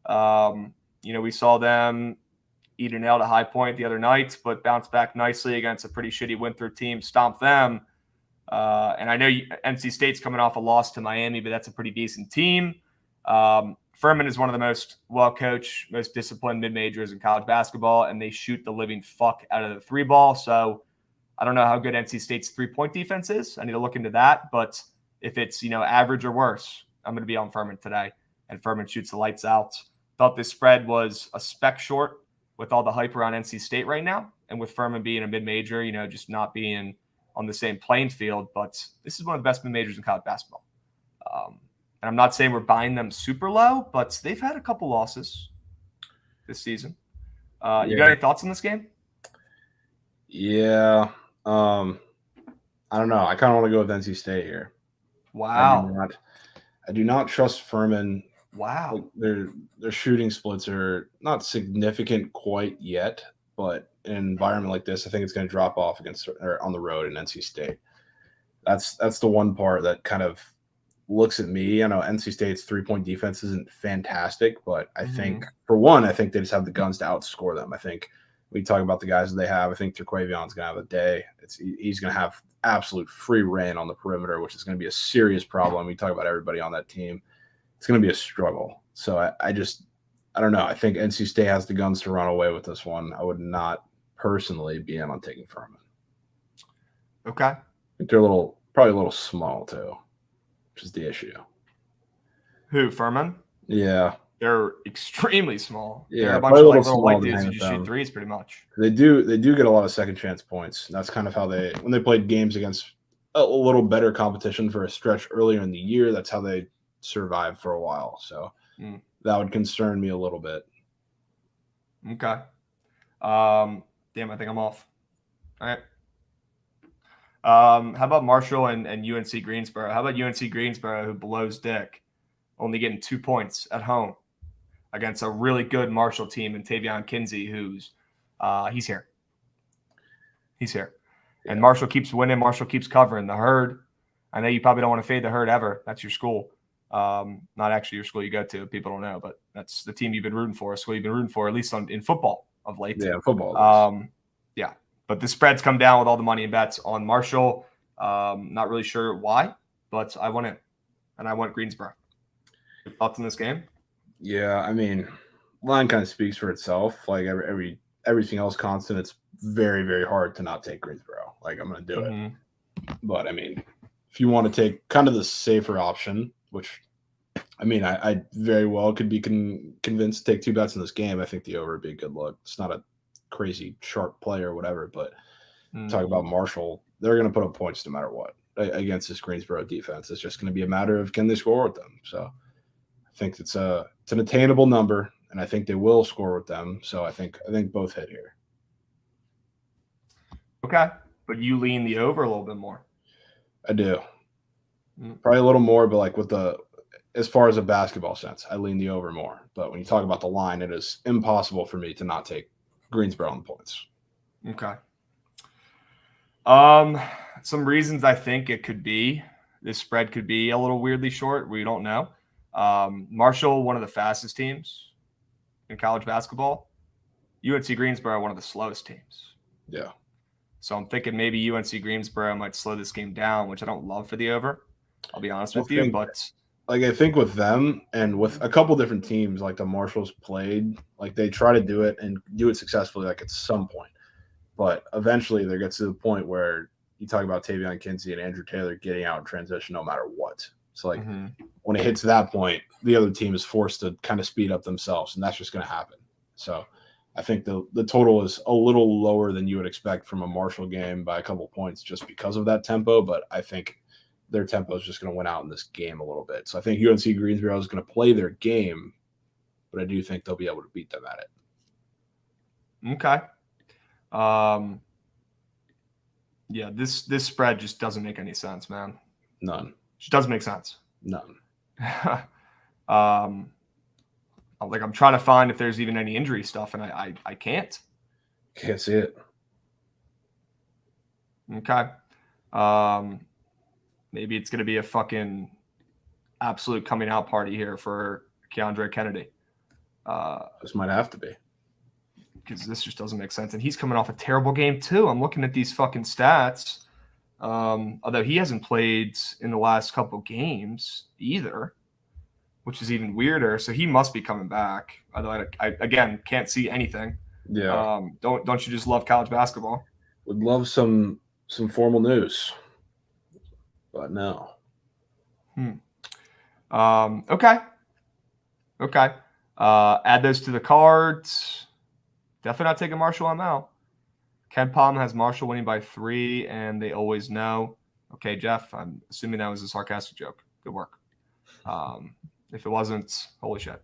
We saw them eat an L to High Point the other night, but bounce back nicely against a pretty shitty Winthrop team, stomp them. And I know NC State's coming off a loss to Miami, but that's a pretty decent team. Furman is one of the most well-coached, most disciplined mid-majors in college basketball, and they shoot the living fuck out of the 3-ball. So I don't know how good NC State's 3-point defense is. I need to look into that. But if it's, average or worse, I'm going to be on Furman today. And Furman shoots the lights out. Thought this spread was a speck short with all the hype around NC State right now. And with Furman being a mid-major, just not being on the same playing field. But this is one of the best mid-majors in college basketball. And I'm not saying we're buying them super low, but they've had a couple losses. this season. You got any thoughts on this game? Yeah. I don't know. I kind of want to go with NC State here. Wow. I do not trust Furman. Like, Wow. their shooting splits are not significant quite yet, but in an environment like this, I think it's going to drop off on the road in NC State. That's the one part that kind of looks at me. I know NC State's 3-point defense isn't fantastic, but I think they just have the guns to outscore them. I think we talk about the guys that they have. I think Terquavion's going to have a day. He's going to have absolute free reign on the perimeter, which is going to be a serious problem. We talk about everybody on that team. It's going to be a struggle. So I don't know. I think NC State has the guns to run away with this one. I would not personally be in on taking Furman. Okay. I think they're probably a little small too, which is the issue. Who, Furman? Yeah. They're extremely small. Yeah, they're a bunch of little white dudes who just shoot threes pretty much. They do get a lot of second chance points. And that's kind of how when they played games against a little better competition for a stretch earlier in the year, that's how they survived for a while. So that would concern me a little bit. Okay. Damn, I think I'm off. All right. How about Marshall and UNC Greensboro? How about UNC Greensboro, who blows dick, only getting 2 points at home against a really good Marshall team and Tavion Kinsey, who's he's here. He's here. Yeah. And Marshall keeps winning. Marshall keeps covering. The Herd, I know you probably don't want to fade the Herd ever. That's your school. Not actually your school you go to. People don't know, but that's the team you've been rooting for, a school you've been rooting for, at least in football of late. Yeah, football. Yeah. But the spreads come down with all the money and bets on Marshall. Not really sure why, but I want it. And I want Greensboro. Thoughts on this game? Yeah, I mean, line kind of speaks for itself. Like everything else constant, it's very, very hard to not take Greensboro. Like, I'm going to do it. But I mean, if you want to take kind of the safer option, which I mean, I very well could be convinced to take 2 bets in this game. I think the over would be a good look. It's not a crazy sharp play or whatever, but talk about Marshall, they're going to put up points no matter what against this Greensboro defense. It's just going to be a matter of can they score with them. So I think it's an attainable number, and I think they will score with them. So I think both hit here. Okay, but you lean the over a little bit more. I do. Probably a little more, but like as far as a basketball sense, I lean the over more. But when you talk about the line, it is impossible for me to not take Greensboro on points. Okay. Some reasons I think it could be this spread could be a little weirdly short. We don't know. Marshall, one of the fastest teams in college basketball. UNC Greensboro, one of the slowest teams. Yeah. So I'm thinking maybe UNC Greensboro might slow this game down, which I don't love for the over. I'll be honest with you, but like I think with them and with a couple different teams, like the Marshalls played, like they try to do it and do it successfully, like at some point. But eventually there gets to the point where you talk about Tavion Kinsey and Andrew Taylor getting out in transition no matter what. So like when it hits that point, the other team is forced to kind of speed up themselves, and that's just going to happen. So I think the total is a little lower than you would expect from a Marshall game by a couple points just because of that tempo, but I think their tempo is just going to win out in this game a little bit. So I think UNC Greensboro is going to play their game, but I do think they'll be able to beat them at it. Okay. Yeah, this spread just doesn't make any sense, man. None. It just doesn't make sense. None. Like I'm trying to find if there's even any injury stuff, and I can't. Can't see it. Okay. Maybe it's going to be a fucking absolute coming out party here for Keandre Kennedy. This might have to be. Because this just doesn't make sense. And he's coming off a terrible game, too. I'm looking at these fucking stats. Although he hasn't played in the last couple games either, which is even weirder. So he must be coming back. Although I again, can't see anything. Yeah. Don't you just love college basketball? Would love some formal news. But no. Okay. Add those to the cards. Definitely not taking Marshall on now. Ken Palm has Marshall winning by 3, and they always know. Okay, Jeff, I'm assuming that was a sarcastic joke. Good work. If it wasn't, holy shit.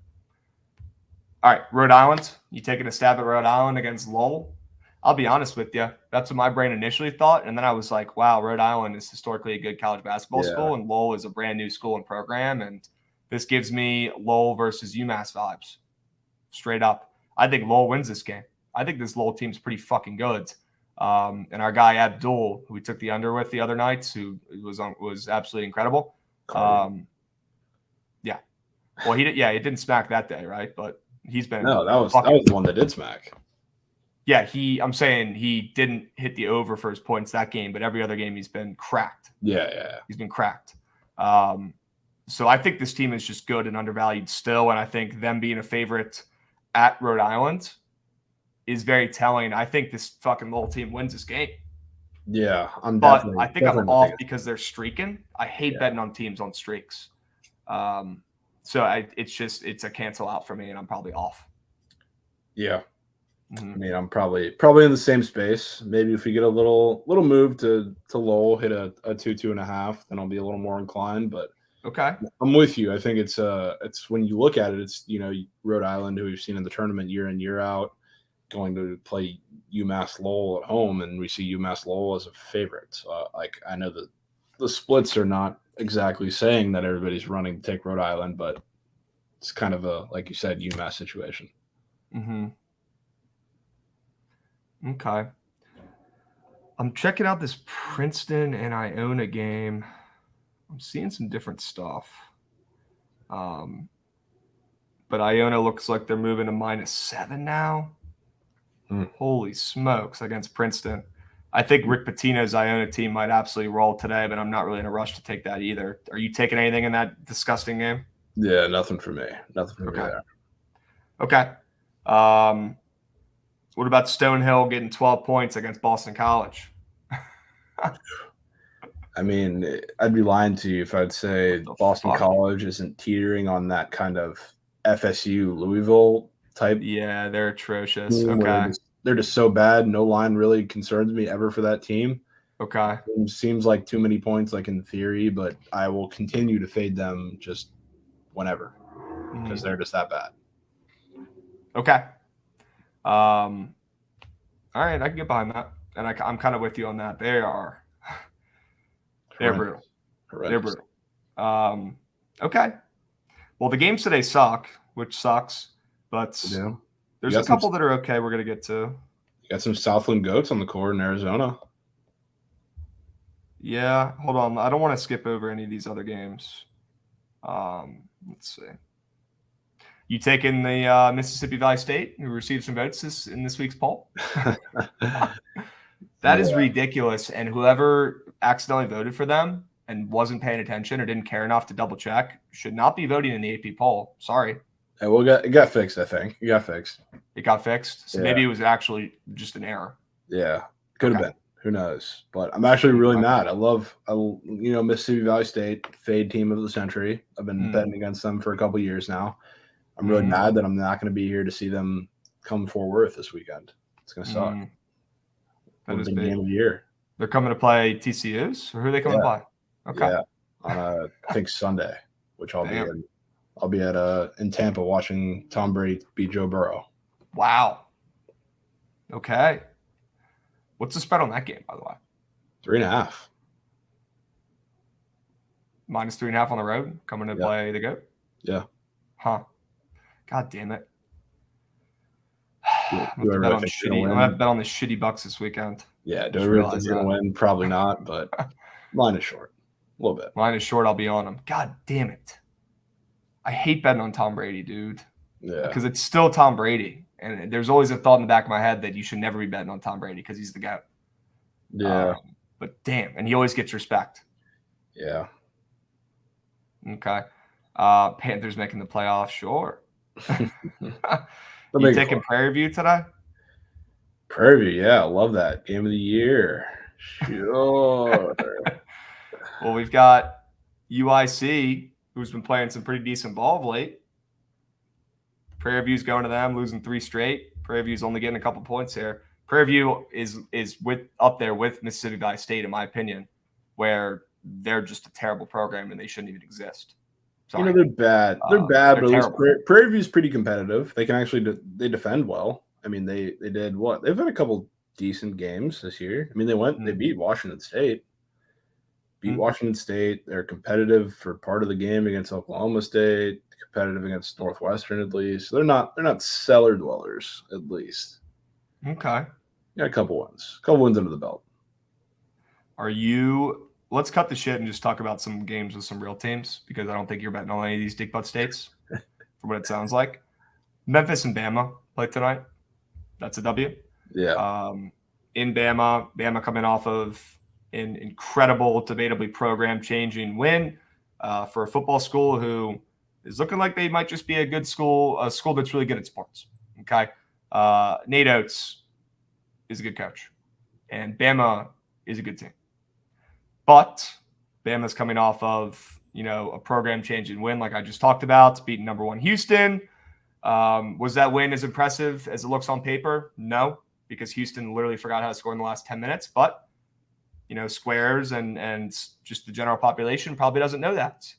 All right, Rhode Island. You taking a stab at Rhode Island against Lowell? I'll be honest with you. That's what my brain initially thought. And then I was like, wow, Rhode Island is historically a good college basketball school, and Lowell is a brand new school and program. And this gives me Lowell versus UMass vibes. Straight up. I think Lowell wins this game. I think this Lowell team's pretty fucking good. And our guy Abdul, who we took the under with the other nights, who was absolutely incredible. Yeah. Well, he didn't smack that day, right? But he's been that was the one that did smack. Yeah, I'm saying he didn't hit the over for his points that game, but every other game he's been cracked. Yeah. He's been cracked. So I think this team is just good and undervalued still, and I think them being a favorite at Rhode Island is very telling. I think this fucking little team wins this game. Yeah, I'm off because they're streaking. I hate betting on teams on streaks. So it's a cancel out for me, and I'm probably off. Yeah. I mean, I'm probably in the same space. Maybe if we get a little move to Lowell, hit a 2.5, then I'll be a little more inclined. But okay, I'm with you. I think it's when you look at it, it's Rhode Island, who we've seen in the tournament year in year out, going to play UMass Lowell at home, and we see UMass Lowell as a favorite. So I know that the splits are not exactly saying that everybody's running to take Rhode Island, but it's kind of a, like you said, UMass situation. Mm-hmm. Okay. I'm checking out this Princeton and Iona game. I'm seeing some different stuff. But Iona looks like they're moving to -7 now. Holy smokes, against Princeton. I think Rick Pitino's Iona team might absolutely roll today, but I'm not really in a rush to take that either. Are you taking anything in that disgusting game? Yeah, nothing for me. Nothing for me there. Okay. What about Stonehill getting 12 points against Boston College? I mean, I'd be lying to you if I'd say Boston College isn't teetering on that kind of FSU Louisville type. Yeah, they're atrocious. Okay. They're just so bad. No line really concerns me ever for that team. Okay. It seems like too many points, like in theory, but I will continue to fade them just whenever because they're just that bad. Okay. All right, I can get behind that, and I'm kind of with you on that. They're brutal. They're brutal. Okay. Well, the games today suck, which sucks, but there's a couple that are okay. We're gonna get to. You got some Southland Goats on the court in Arizona. Yeah, hold on. I don't want to skip over any of these other games. Let's see. You taking the Mississippi Valley State, who received some votes in this week's poll? That is ridiculous. And whoever accidentally voted for them and wasn't paying attention or didn't care enough to double check should not be voting in the AP poll. Sorry. Yeah, well, it got fixed, I think. It got fixed. It got fixed? So maybe it was actually just an error. Yeah, could have been. Who knows? But I'm actually really mad. I love Mississippi Valley State, fade team of the century. I've been betting against them for a couple of years now. I'm really mad that I'm not going to be here to see them come Fort Worth this weekend. It's going to suck. That is big big. Game of the year. They're coming to play TCU's, or who are they coming to play? Okay. Yeah, on I think Sunday, which I'll be in. I'll be in Tampa watching Tom Brady beat Joe Burrow. Wow. Okay. What's the spread on that game, by the way? 3.5. -3.5 on the road, coming to play the GOAT? Yeah. Huh. God damn it. I'm gonna have to bet on the shitty Bucks this weekend. Yeah, do I really think they're going to win? Probably not, but line is short. A little bit. Line is short, I'll be on them. God damn it. I hate betting on Tom Brady, dude. Yeah. Because it's still Tom Brady. And there's always a thought in the back of my head that you should never be betting on Tom Brady because he's the GOAT. Yeah. But damn, and he always gets respect. Yeah. Okay. Panthers making the playoffs, sure. You taking Prairie View today? Prairie View, yeah, I love that. Game of the year. Sure. Well, we've got UIC, who's been playing some pretty decent ball of late. Prairie View's going to them, losing 3 straight. Prairie View's only getting a couple points here. Prairie View is up there with Mississippi Valley State, in my opinion, where they're just a terrible program and they shouldn't even exist. Sorry. They're bad. They're bad, they're but at least terrible. Prairie View's pretty competitive. They can actually they defend well. I mean, they did what? They've had a couple decent games this year. I mean, they beat Washington State. Washington State. They're competitive for part of the game against Oklahoma State. Competitive against Northwestern at least. So they're not cellar dwellers at least. Okay. Yeah, a couple wins under the belt. Let's cut the shit and just talk about some games with some real teams, because I don't think you're betting on any of these dick butt states from what it sounds like. Memphis and Bama play tonight. That's a W. Yeah. In Bama coming off of an incredible, debatably program-changing win for a football school who is looking like they might just be a good school, a school that's really good at sports. Okay. Nate Oates is a good coach, and Bama is a good team. But Bama's coming off of, a program-changing win like I just talked about, beating number 1 Houston. Was that win as impressive as it looks on paper? No, because Houston literally forgot how to score in the last 10 minutes. But, squares and just the general population probably doesn't know that.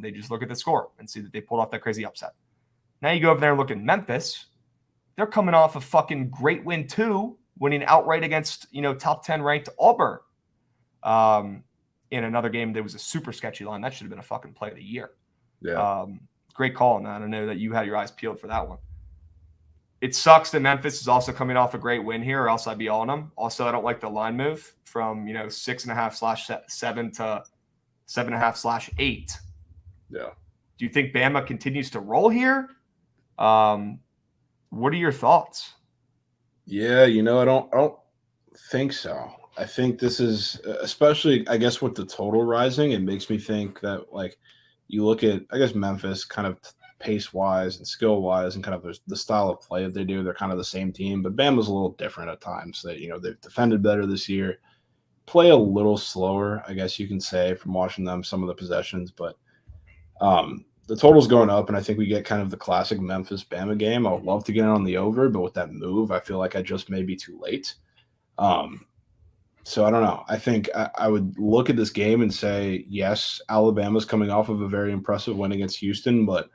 They just look at the score and see that they pulled off that crazy upset. Now you go over there and look at Memphis. They're coming off a fucking great win too, winning outright against, top 10 ranked Auburn. In another game, there was a super sketchy line. That should have been a fucking play of the year. Yeah. Great call on that. I know that you had your eyes peeled for that one. It sucks that Memphis is also coming off a great win here, or else I'd be on them. Also, I don't like the line move from 6.5/7 to 7.5/8. Yeah. Do you think Bama continues to roll here? What are your thoughts? Yeah, I don't think so. I think this is, especially, I guess, with the total rising, it makes me think that, like, you look at, I guess, Memphis kind of pace-wise and skill-wise and kind of the style of play that they do. They're kind of the same team, but Bama's a little different at times. They've defended better this year, play a little slower, I guess you can say, from watching them some of the possessions, but the total's going up, and I think we get kind of the classic Memphis-Bama game. I would love to get on the over, but with that move, I feel like I just may be too late. So I don't know. I think I would look at this game and say, yes, Alabama's coming off of a very impressive win against Houston, but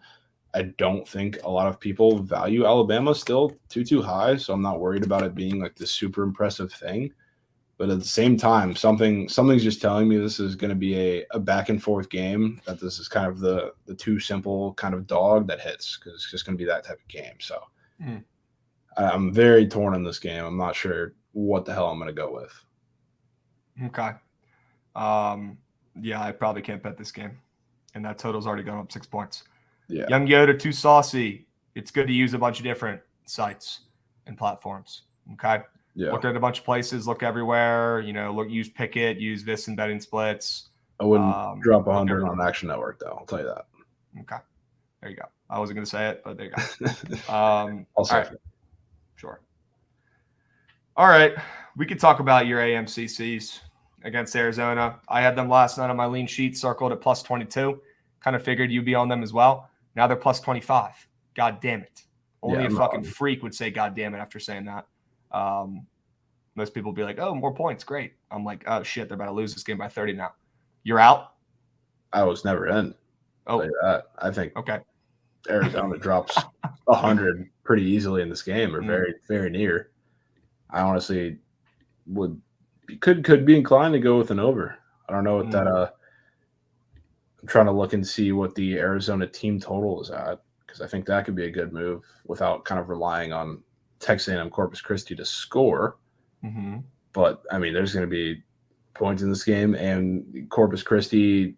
I don't think a lot of people value Alabama still too high. So I'm not worried about it being like this super impressive thing. But at the same time, something's just telling me this is going to be a back and forth game, that this is kind of the too simple kind of dog that hits, because it's just going to be that type of game. So I'm very torn on this game. I'm not sure what the hell I'm going to go with. Okay. Yeah, I probably can't bet this game. And that total's already gone up 6 points. Yeah. Young Yoda, too saucy. It's good to use a bunch of different sites and platforms. Okay. Yeah. Look at a bunch of places, look everywhere, use Pickett, use this and betting splits. I wouldn't drop 100 on Action Network, though. I'll tell you that. Okay. There you go. I wasn't going to say it, but there you go. I'll say it. Sure. All right. We could talk about your AMCCs against Arizona. I had them last night on my lean sheet circled at plus 22. Kind of figured you'd be on them as well. Now they're plus 25. God damn it. Only a fucking freak would say God damn it after saying that. Most people would be like, oh, more points. Great. I'm like, oh, shit, they're about to lose this game by 30 now. You're out? I was never in. Oh, I think okay. Arizona drops 100 pretty easily in this game, or very, very near. I honestly could be inclined to go with an over. I don't know what that I'm trying to look and see what the Arizona team total is at, because I think that could be a good move without kind of relying on Texas A&M Corpus Christi to score. But I mean, there's going to be points in this game, and Corpus Christi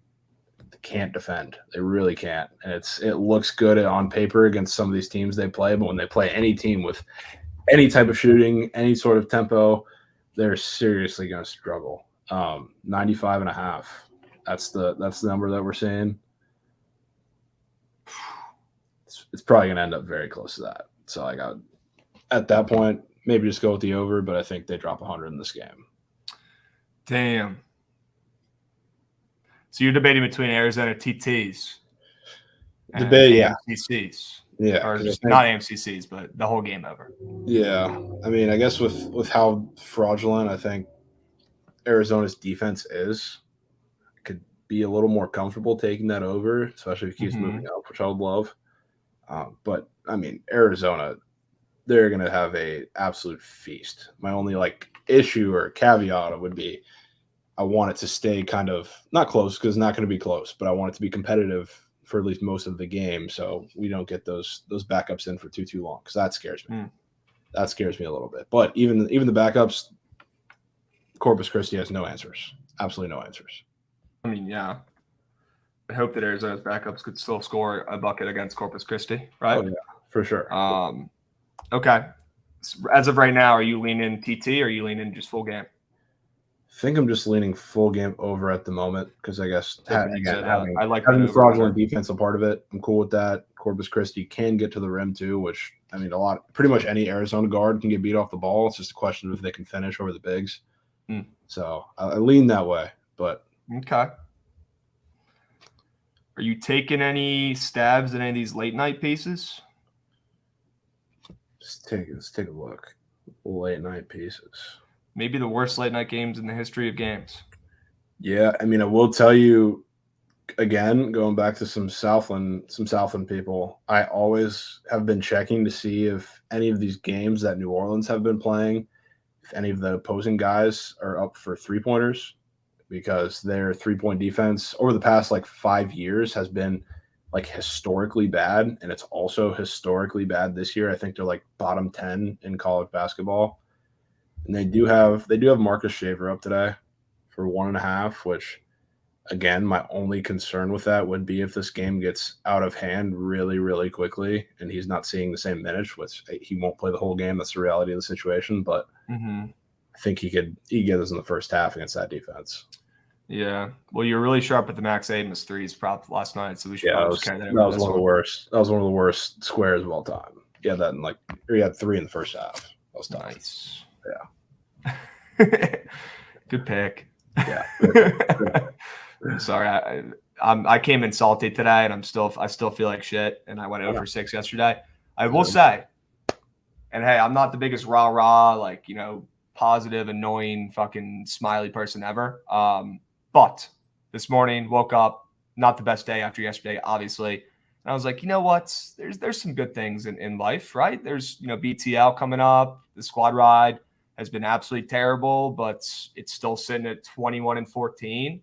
can't defend. They really can't. And it looks good on paper against some of these teams they play, but when they play any team with any type of shooting, any sort of tempo, they're seriously going to struggle. 95.5. That's the number that we're seeing. It's probably going to end up very close to that. So at that point, maybe just go with the over, but I think they drop 100 in this game. Damn. So you're debating between Arizona TTs and AMCCs. Yeah. Or just not AMCCs, but the whole game over. Yeah. I mean, I guess with how fraudulent I think Arizona's defense is, I could be a little more comfortable taking that over, especially if he keeps moving up, which I would love. But I mean, Arizona, they're going to have a absolute feast. My only issue or caveat would be I want it to stay kind of not close because it's not going to be close, but I want it to be competitive for at least most of the game, so we don't get those backups in for too long because that scares me. That scares me a little bit. But even the backups, Corpus Christi has no answers. Absolutely no answers. I mean, yeah. I hope that Arizona's backups could still score a bucket against Corpus Christi, right? Oh, yeah, for sure. Okay. As of right now, are you leaning TT or are you leaning just full game? I think I'm just leaning full game over at the moment because I guess having the fraudulent defense a part of it, I'm cool with that. Corpus Christi can get to the rim too, which I mean, pretty much any Arizona guard can get beat off the ball. It's just a question of if they can finish over the bigs. So I lean that way, but okay. Are you taking any stabs at any of these late night pieces? Let's take a look. Late night pieces. Maybe the worst late night games in the history of games. Yeah, I mean, I will tell you again, going back to some Southland people, I always have been checking to see if any of these games that New Orleans have been playing, if any of the opposing guys are up for 3-pointers, because their 3-point defense over the past 5 years has been historically bad, and it's also historically bad this year. I think they're bottom 10 in college basketball. And they do have Marcus Shaver up today for 1.5, which again, my only concern with that would be if this game gets out of hand really, really quickly and he's not seeing the same minutes, which he won't play the whole game. That's the reality of the situation. But I think he get us in the first half against that defense. Yeah. Well, you're really sharp at the Max Amos threes prop last night, so we should just carry that over. That was one of the worst. That was one of the worst squares of all time. Yeah, that he had 3 in the first half. That was tough. Nice. Yeah. Good pick. Yeah. I'm sorry. I came in salty today, and I still feel like shit. And I went 0 for 6 yesterday. I will say, and hey, I'm not the biggest rah positive, annoying, fucking smiley person ever. But this morning, woke up, not the best day after yesterday, obviously. And I was like, you know what? There's some good things in life, right? There's BTL coming up. The squad ride has been absolutely terrible, but it's still sitting at 21-14.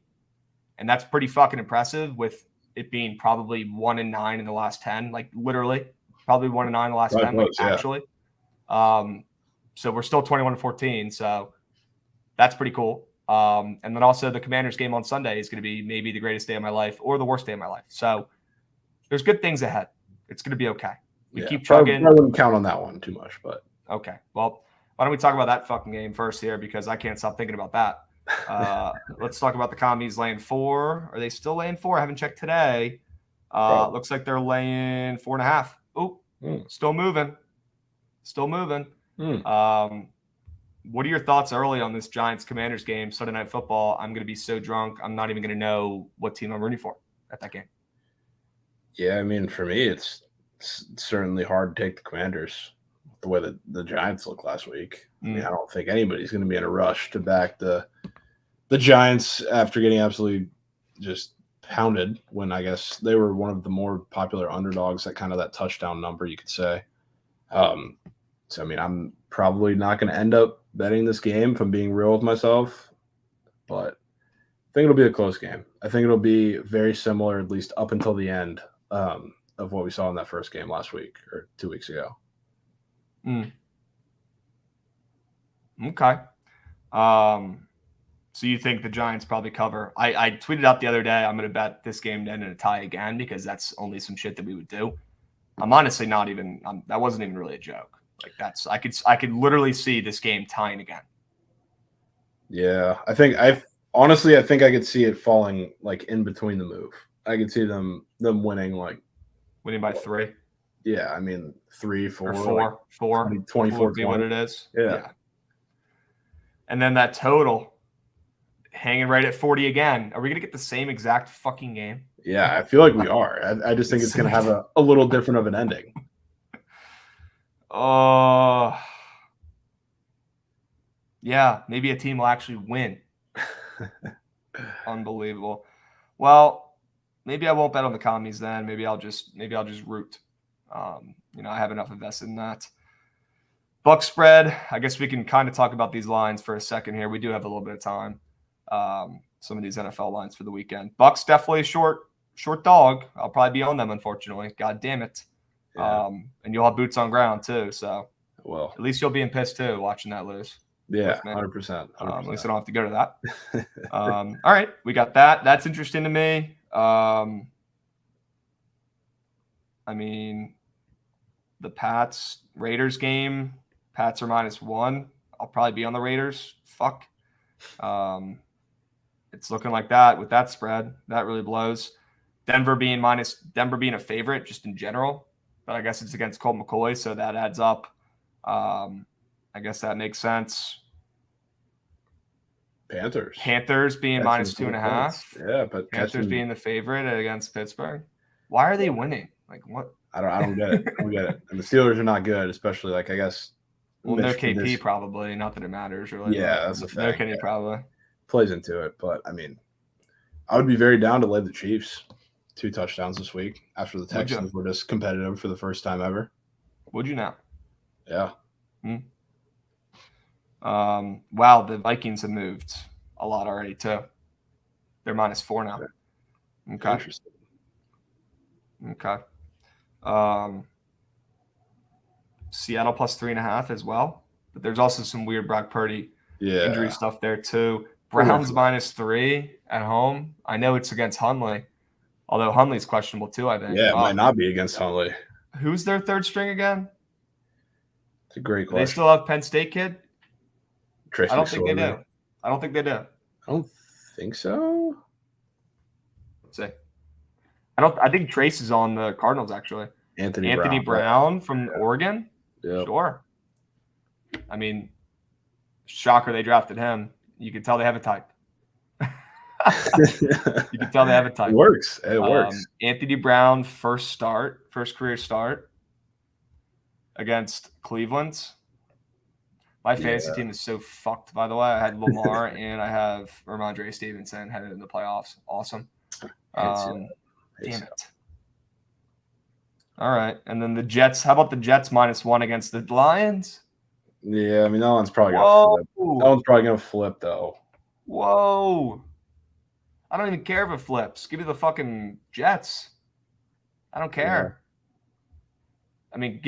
And that's pretty fucking impressive with it being probably 1-9 in the last 10, literally probably 1-9 in the last 10, actually. So we're still 21-14. So that's pretty cool. And then also the Commanders game on Sunday is going to be maybe the greatest day of my life or the worst day of my life. So there's good things ahead. It's going to be okay. We keep chugging. I wouldn't count on that one too much, but okay. Well, why don't we talk about that fucking game first here, because I can't stop thinking about that. Let's talk about the Commies laying 4. Are they still laying 4? I haven't checked today. Looks like they're laying 4.5. Oh, still moving. What are your thoughts early on this Giants-Commanders game, Sunday Night Football? I'm going to be so drunk, I'm not even going to know what team I'm rooting for at that game. Yeah, I mean, for me, it's certainly hard to take the Commanders the way that the Giants looked last week. I mean, I don't think anybody's going to be in a rush to back the Giants after getting absolutely just pounded when I guess they were one of the more popular underdogs at kind of that touchdown number, you could say. So, I mean, I'm probably not going to end up betting this game if I'm being real with myself, but I think it'll be a close game. I think it'll be very similar, at least up until the end, of what we saw in that first game last week or 2 weeks ago. Okay. So you think the Giants probably cover? I tweeted out the other day, I'm going to bet this game to end in a tie again, because that's only some shit that we would do. I'm honestly not even that wasn't even really a joke. I could literally see this game tying again. Yeah, I think I could see it falling in between the move. I could see them winning by 3. Yeah, I mean 3, 4, or 4, 24 would be what it is. Yeah. And then that total hanging right at 40 again. Are we gonna get the same exact fucking game? Yeah, I feel like we are. I just think it's gonna have a little different of an ending. Yeah, maybe a team will actually win. Unbelievable. Well, maybe I won't bet on the commies then. Maybe I'll just root. I have enough invested in that. Buck spread. I guess we can kind of talk about these lines for a second here. We do have a little bit of time. Some of these NFL lines for the weekend. Bucks definitely a short dog. I'll probably be on them, unfortunately. God damn it. Yeah. And you'll have boots on ground too. So well, at least you'll be in pissed too watching that lose. Yeah, 100%. At least I don't have to go to that. All right, we got that. That's interesting to me. I mean, the Pats Raiders game. Pats are -1. I'll probably be on the Raiders. Fuck. It's looking like that with that spread. That really blows. Denver being a favorite just in general, but I guess it's against Colt McCoy, so that adds up. I guess that makes sense. Panthers being -2.5. Yeah, but Panthers being the favorite against Pittsburgh. Why are they winning? Like what? I don't get it. I don't get it. And the Steelers are not good, especially I guess. Well, no KP probably. Not that it matters really. Yeah, that's a fact. No Kenny probably plays into it, but I mean, I would be very down to lay the Chiefs 2 touchdowns this week after the Texans were just competitive for the first time ever. Would you now? Yeah. Wow, the Vikings have moved a lot already too. They're -4 now. Okay. Interesting. Okay. Seattle +3.5 as well, but there's also some weird Brock Purdy injury stuff there too. Browns -3 at home. I know it's against Hundley, although Hundley's questionable too, I think. Yeah, it might not be against Hundley. Who's their third string again? It's a great question. They still have Penn State kid? I don't think they do. I don't think they do. I don't think so. Let's see. I think Trace is on the Cardinals actually. Anthony Brown from Oregon? Yep. Sure. I mean, shocker they drafted him. You can tell they have a type. You can tell they have a type. It works. It works. Anthony Brown, first career start against Cleveland. My fantasy team is so fucked, by the way. I had Lamar and I have Ramondre Stevenson headed in the playoffs. Awesome. Damn it. All right. And then the Jets. How about the Jets -1 against the Lions? Yeah, I mean, that one's probably going to flip. That one's probably going to flip, though. Whoa. I don't even care if it flips. Give me the fucking Jets. I don't care. Yeah. I mean,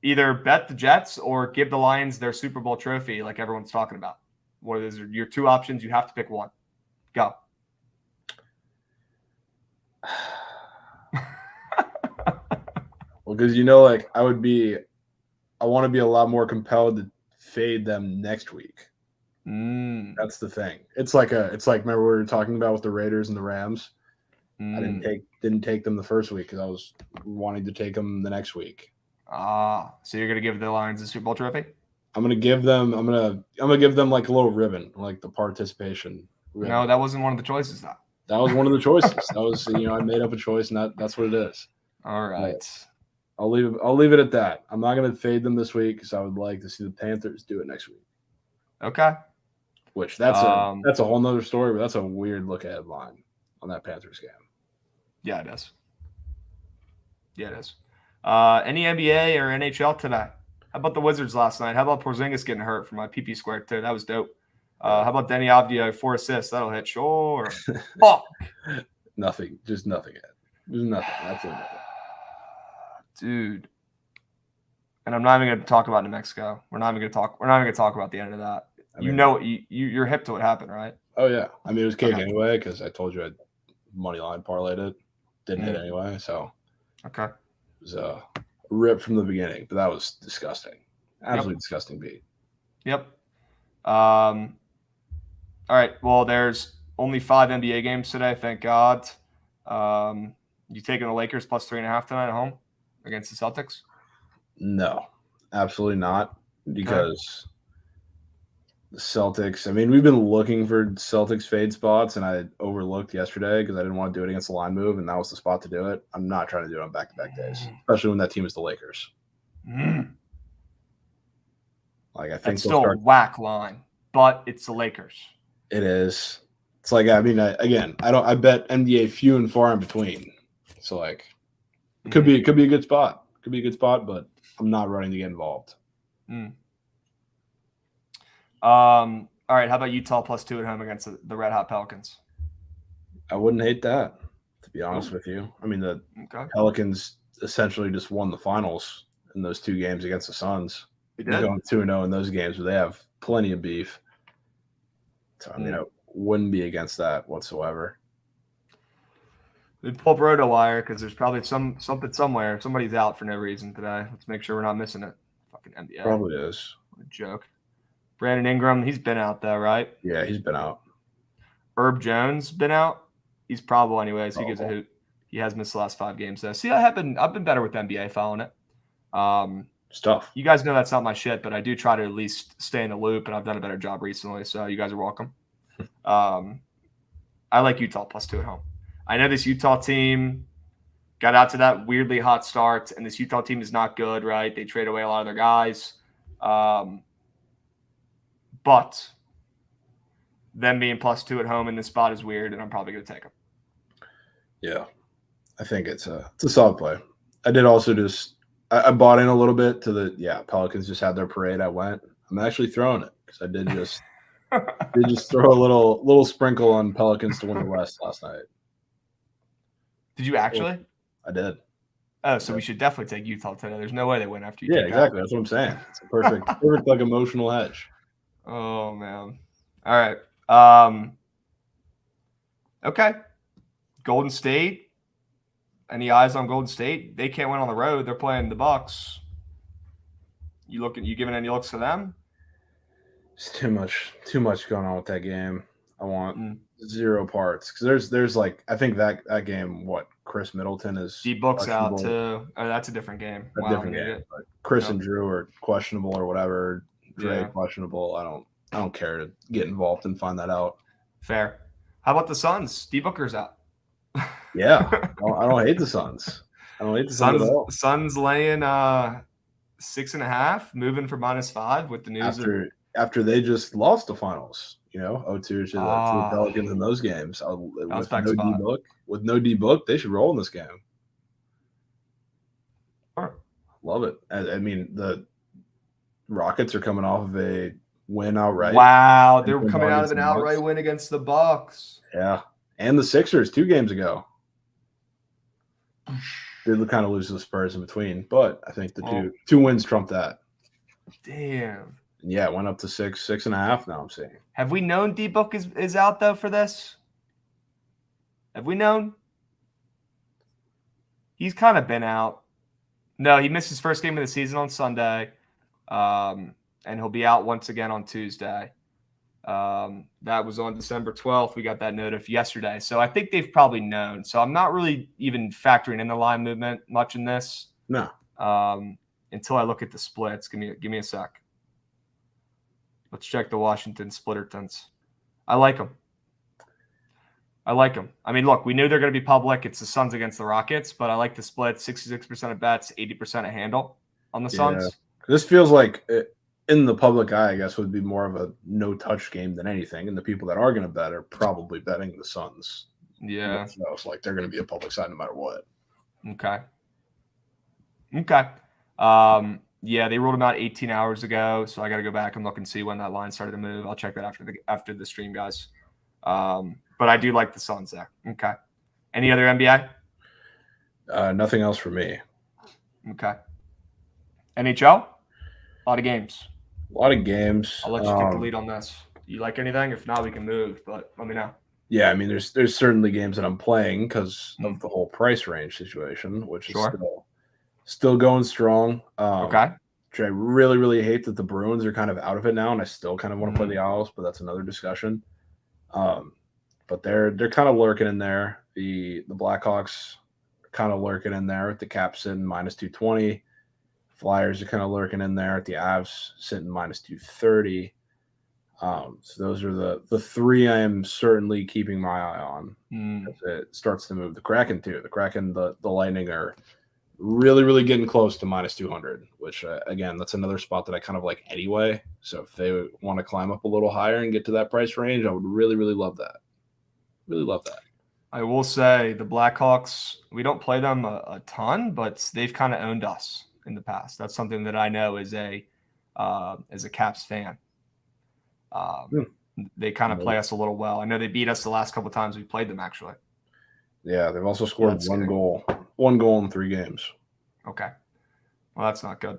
either bet the Jets or give the Lions their Super Bowl trophy like everyone's talking about. What is your 2 options? You have to pick one. Go. Well, because I want to be a lot more compelled to fade them next week. That's the thing. It's like remember we were talking about with the Raiders and the Rams. I didn't take them the first week because I was wanting to take them the next week. So you're gonna give the Lions a Super Bowl trophy? I'm gonna give them like a little ribbon, like the participation ribbon. No, that wasn't one of the choices though. That was one of the choices. That was I made up a choice, and that's what it is. All right. But I'll leave it at that. I'm not gonna fade them this week because I would like to see the Panthers do it next week. Okay. Which that's a whole nother story, but that's a weird look ahead line on that Panthers game. Yeah, it is. Any NBA or NHL today? How about the Wizards last night? How about Porzingis getting hurt for my PP squared too? That was dope. How about Denny Avdija 4 assists? That'll hit. Sure. Fuck. Nothing. Just nothing yet. There's nothing. That's it. Dude. And I'm not even going to talk about New Mexico. We're not even going to talk about the end of that. You're hip to what happened, right? Oh yeah. I mean, it was cake anyway because I told you I money line parlayed it. Didn't hit anyway, so okay. It was a rip from the beginning, but that was disgusting. Absolutely disgusting beat. Yep. All right. Well, there's only 5 NBA games today, thank God. You taking the Lakers +3.5 tonight at home against the Celtics? No, absolutely not. Because the Celtics, I mean, we've been looking for Celtics fade spots, and I overlooked yesterday because I didn't want to do it against the line move, and that was the spot to do it. I'm not trying to do it on back-to-back days, especially when that team is the Lakers. Like I think it's still a whack line, but it's the Lakers. It is. It's like, I mean, I bet NBA few and far in between. So like, it could be a good spot. Could be a good spot, but I'm not running to get involved. All right. How about Utah +2 at home against the Red Hot Pelicans? I wouldn't hate that, to be honest with you. I mean, the Pelicans essentially just won the finals in those 2 games against the Suns. They did. They're going 2-0 in those games, but they have plenty of beef. So, I mean, I wouldn't be against that whatsoever. We pull up RotoWire because there's probably something somewhere. Somebody's out for no reason today. Let's make sure we're not missing it. Fucking NBA. Probably is. What a joke. Brandon Ingram, he's been out though, right? Yeah, he's been out. Herb Jones been out. He's probable anyways. He gives a hoot. He has missed the last 5 games though. See, I've been better with NBA following it. Stuff. You guys know that's not my shit, but I do try to at least stay in the loop, and I've done a better job recently. So you guys are welcome. I like Utah +2 at home. I know this Utah team got out to that weirdly hot start, and this Utah team is not good, right? They trade away a lot of their guys. But them being +2 at home in this spot is weird, and I'm probably going to take them. Yeah, I think it's a solid play. I did also I bought in a little bit to the Pelicans just had their parade. I'm actually throwing it because I did just throw a little sprinkle on Pelicans to win the West last night. Did you actually? I did. Oh, so we should definitely take Utah today. There's no way they win after you. Yeah, exactly. That's what I'm saying. It's a perfect like emotional hedge. Oh man. All right. Okay. Golden State. Any eyes on Golden State? They can't win on the road. They're playing the Bucks. You giving any looks to them? It's too much going on with that game. I want 0 parts because there's like I think that game Chris Middleton is D-Book's out too. Oh, that's a different game. Different game. But Chris and Drew are questionable or whatever. Dre questionable. I don't care to get involved and find that out. Fair. How about the Suns? D-Booker's out. Yeah, I don't hate the Suns. I don't hate the Suns at all. Suns laying 6.5, moving for -5 with the news after they just lost the finals. 0-2 to the Pelicans in those games. With no D-Book, they should roll in this game. Sure. Love it. I mean, the Rockets are coming off of a win outright. Wow, they're coming out of an outright win against the Bucks. Yeah, and the Sixers 2 games ago. Did kind of lose to the Spurs in between, but I think the two wins trumped that. Damn. Yeah, it went up to 6.5 now, I'm seeing. Have we known D-Book is out, though, for this? Have we known? He's kind of been out. No, he missed his first game of the season on Sunday, and he'll be out once again on Tuesday. That was on December 12th. We got that notif yesterday. So I think they've probably known. So I'm not really even factoring in the line movement much in this. No. Until I look at the splits. Give me a sec. Let's check the Washington Splittertons. I like them. I mean, look, we knew they're going to be public. It's the Suns against the Rockets, but I like the split. 66% of bets, 80% of handle on the Suns. This feels like in the public eye, I guess, would be more of a no-touch game than anything. And the people that are going to bet are probably betting the Suns. Yeah. So it's like they're going to be a public side no matter what. Okay. Yeah, they ruled them out 18 hours ago, so I got to go back and look and see when that line started to move. I'll check that after the stream, guys. But I do like the Suns there. Okay. Any other NBA? Nothing else for me. Okay. NHL? A lot of games. A lot of games. I'll let you take the lead on this. You like anything? If not, we can move, but let me know. Yeah, I mean, there's certainly games that I'm playing because of the whole price range situation, which is still going strong. Okay. Which I really, really hate that the Bruins are kind of out of it now, and I still kind of want to play the Isles, but that's another discussion. But they're kind of lurking in there. The Blackhawks are kind of lurking in there with the Caps sitting -220. Flyers are kind of lurking in there at the Avs sitting -230. So those are the 3 I am certainly keeping my eye on as it starts to move. The Kraken too. The Kraken, the Lightning are really, really getting close to -200, which again, that's another spot that I kind of like anyway. So if they want to climb up a little higher and get to that price range, I would really, really love that. Really love that. I will say the Blackhawks, we don't play them a ton, but they've kind of owned us in the past. That's something that I know as a Caps fan. They kind of play us a little well. I know they beat us the last couple of times we played them, actually. Yeah, they've also scored That's one good. goal in 3 games. Okay. Well, that's not good.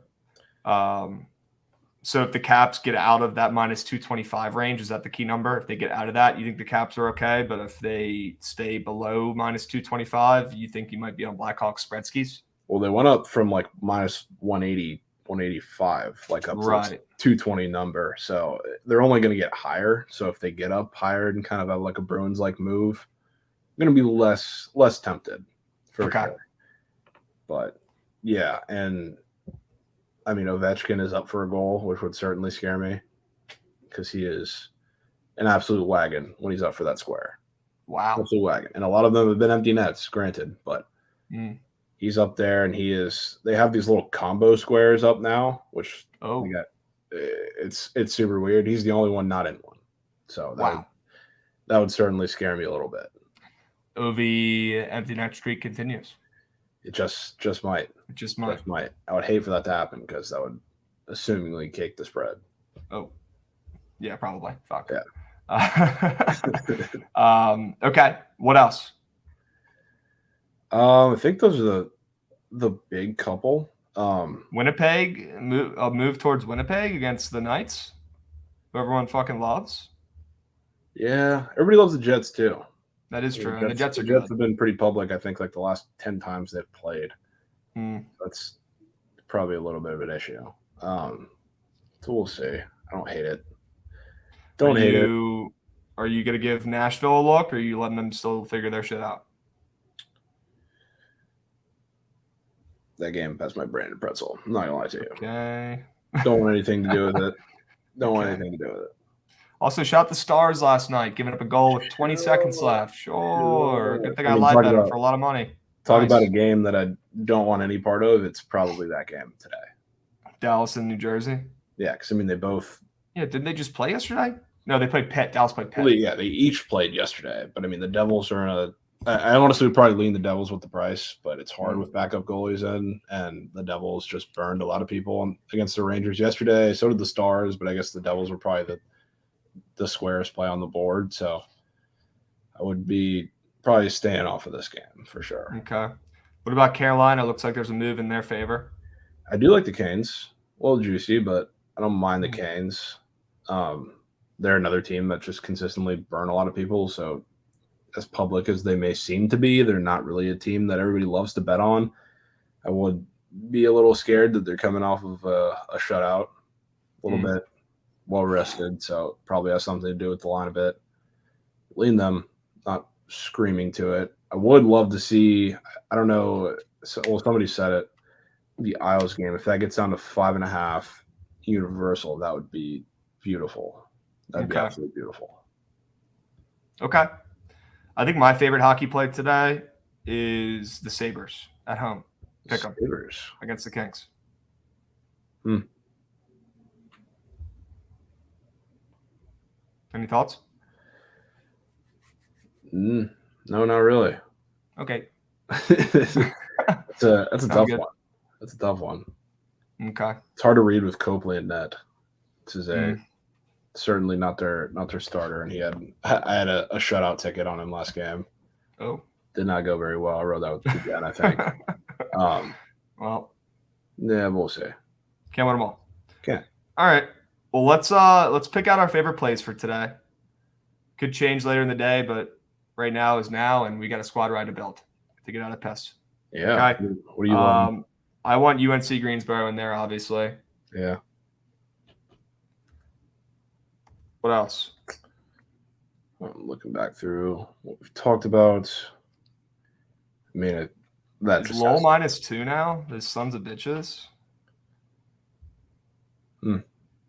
So if the Caps get out of that minus 225 range, is that the key number? If they get out of that, you think the Caps are okay? But if they stay below minus 225, you think you might be on Blackhawks spread skis? Well, they went up from like minus 180, 185, like up to this 220 number. So they're only going to get higher. So if they get up higher and kind of have like a Bruins-like move, I'm going to be less tempted for sure. But yeah, and I mean, Ovechkin is up for a goal, which would certainly scare me because he is an absolute wagon when he's up for that square. Wow. Absolute wagon. And a lot of them have been empty nets, granted, but he's up there and they have these little combo squares up now, which it's super weird. He's the only one not in one. So that would certainly scare me a little bit. OV empty net streak continues. It just might. It just might. I would hate for that to happen because that would assumingly cake the spread. Oh, yeah, probably. Fuck. Yeah. Okay. What else? I think those are the big couple. Winnipeg, move towards Winnipeg against the Knights, who everyone fucking loves. Yeah, everybody loves the Jets too. That is true. The Jets have been pretty public, I think, like the last 10 times they've played. That's probably a little bit of an issue. So we'll see. I don't hate it. Are you going to give Nashville a look, or are you letting them still figure their shit out? That game passed my brain to pretzel. I'm not going to lie to you. Okay. Don't want anything to do with it. Don't want anything to do with it. Also, shot the Stars last night, giving up a goal with 20 seconds left. Sure. Good thing I lied bet him for a lot of money. Talk about a game that I don't want any part of. It's probably that game today. Dallas and New Jersey? Yeah, because, I mean, they both... Yeah, didn't they just play yesterday? No, they played Pitt. Dallas played Pitt. Well, yeah, they each played yesterday. But, I mean, the Devils are in a... I honestly would probably lean the Devils with the price, but it's hard with backup goalies in, and the Devils just burned a lot of people against the Rangers yesterday. So did the Stars, but I guess the Devils were probably the squarest play on the board. So I would be probably staying off of this game for sure. Okay. What about Carolina? Looks like there's a move in their favor. I do like the Canes. A little juicy, but I don't mind the Canes. They're another team that just consistently burn a lot of people. So as public as they may seem to be, they're not really a team that everybody loves to bet on. I would be a little scared that they're coming off of a shutout a little bit, well rested. So probably has something to do with the line a bit. Lean them, not screaming to it. I would love to see, I don't know, somebody said it, the Isles game. If that gets down to 5.5 universal, that would be beautiful. That'd be absolutely beautiful. Okay. I think my favorite hockey play today is the Sabres at home. Pick them against the Kings. Any thoughts? No, not really. Okay. That's a tough one. That's a tough one. Okay. It's hard to read with Copley and net. This is certainly not their starter, and I had a shutout ticket on him last game. Oh, did not go very well. I wrote that with the again, I think. Well, yeah, we'll see. Can't win them all. Can't. All right. Well, let's pick out our favorite plays for today. Could change later in the day, but right now is now, and we got a squad ride to build to get out of piss. Yeah. Okay. What do you want? I want UNC Greensboro in there, obviously. Yeah. What else? I'm looking back through what we've talked about. I mean, that is Lowell -2 now. Those sons of bitches.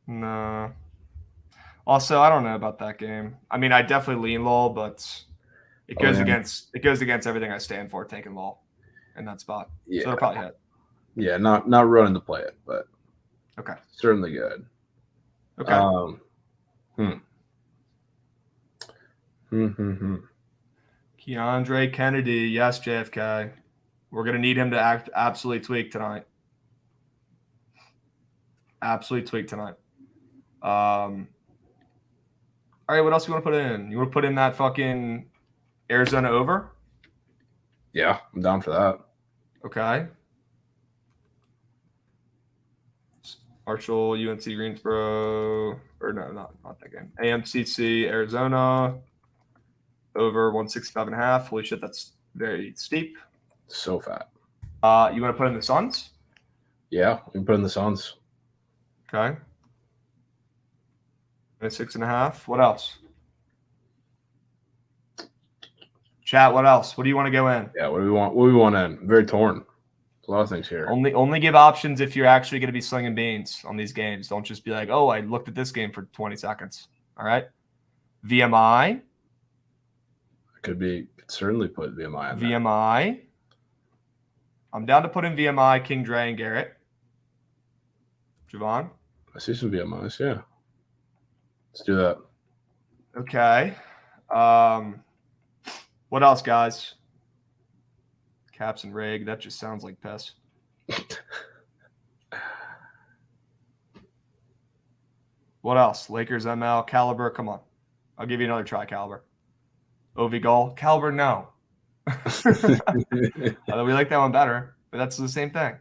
No. Also, I don't know about that game. I mean, I definitely lean Lowell, but it goes against everything I stand for, taking Lowell in that spot. Yeah. So they'll probably hit. Yeah, not running to play it, but okay, certainly good. Okay. Keandre Kennedy. Yes, JFK. We're going to need him to absolutely tweak tonight. Absolutely tweak tonight. All right, what else you want to put in? You want to put in that fucking Arizona over? Yeah, I'm down for that. Okay. Marshall, UNC Greensboro, or no, not that game. AMCC Arizona over 165.5. Holy shit, that's very steep. So fat. You want to put in the Suns? Yeah, we can put in the Suns. Okay. And 6.5. What else? Chat. What else? What do you want to go in? Yeah, what do we want? What do we want in? I'm very torn. There's a lot of things here. Only give options if you're actually going to be slinging beans on these games. Don't just be like, oh, I looked at this game for 20 seconds. All right. VMI. Could certainly put VMI in there. VMI. I'm down to put in VMI, King Dre, and Garrett. Jovan. I see some VMIs. Yeah. Let's do that. Okay. What else, guys? Caps and Rig. That just sounds like piss. What else? Lakers ML. Caliber. Come on. I'll give you another try, Caliber. OV Gall. Caliber, no. Although we like that one better, but that's the same thing.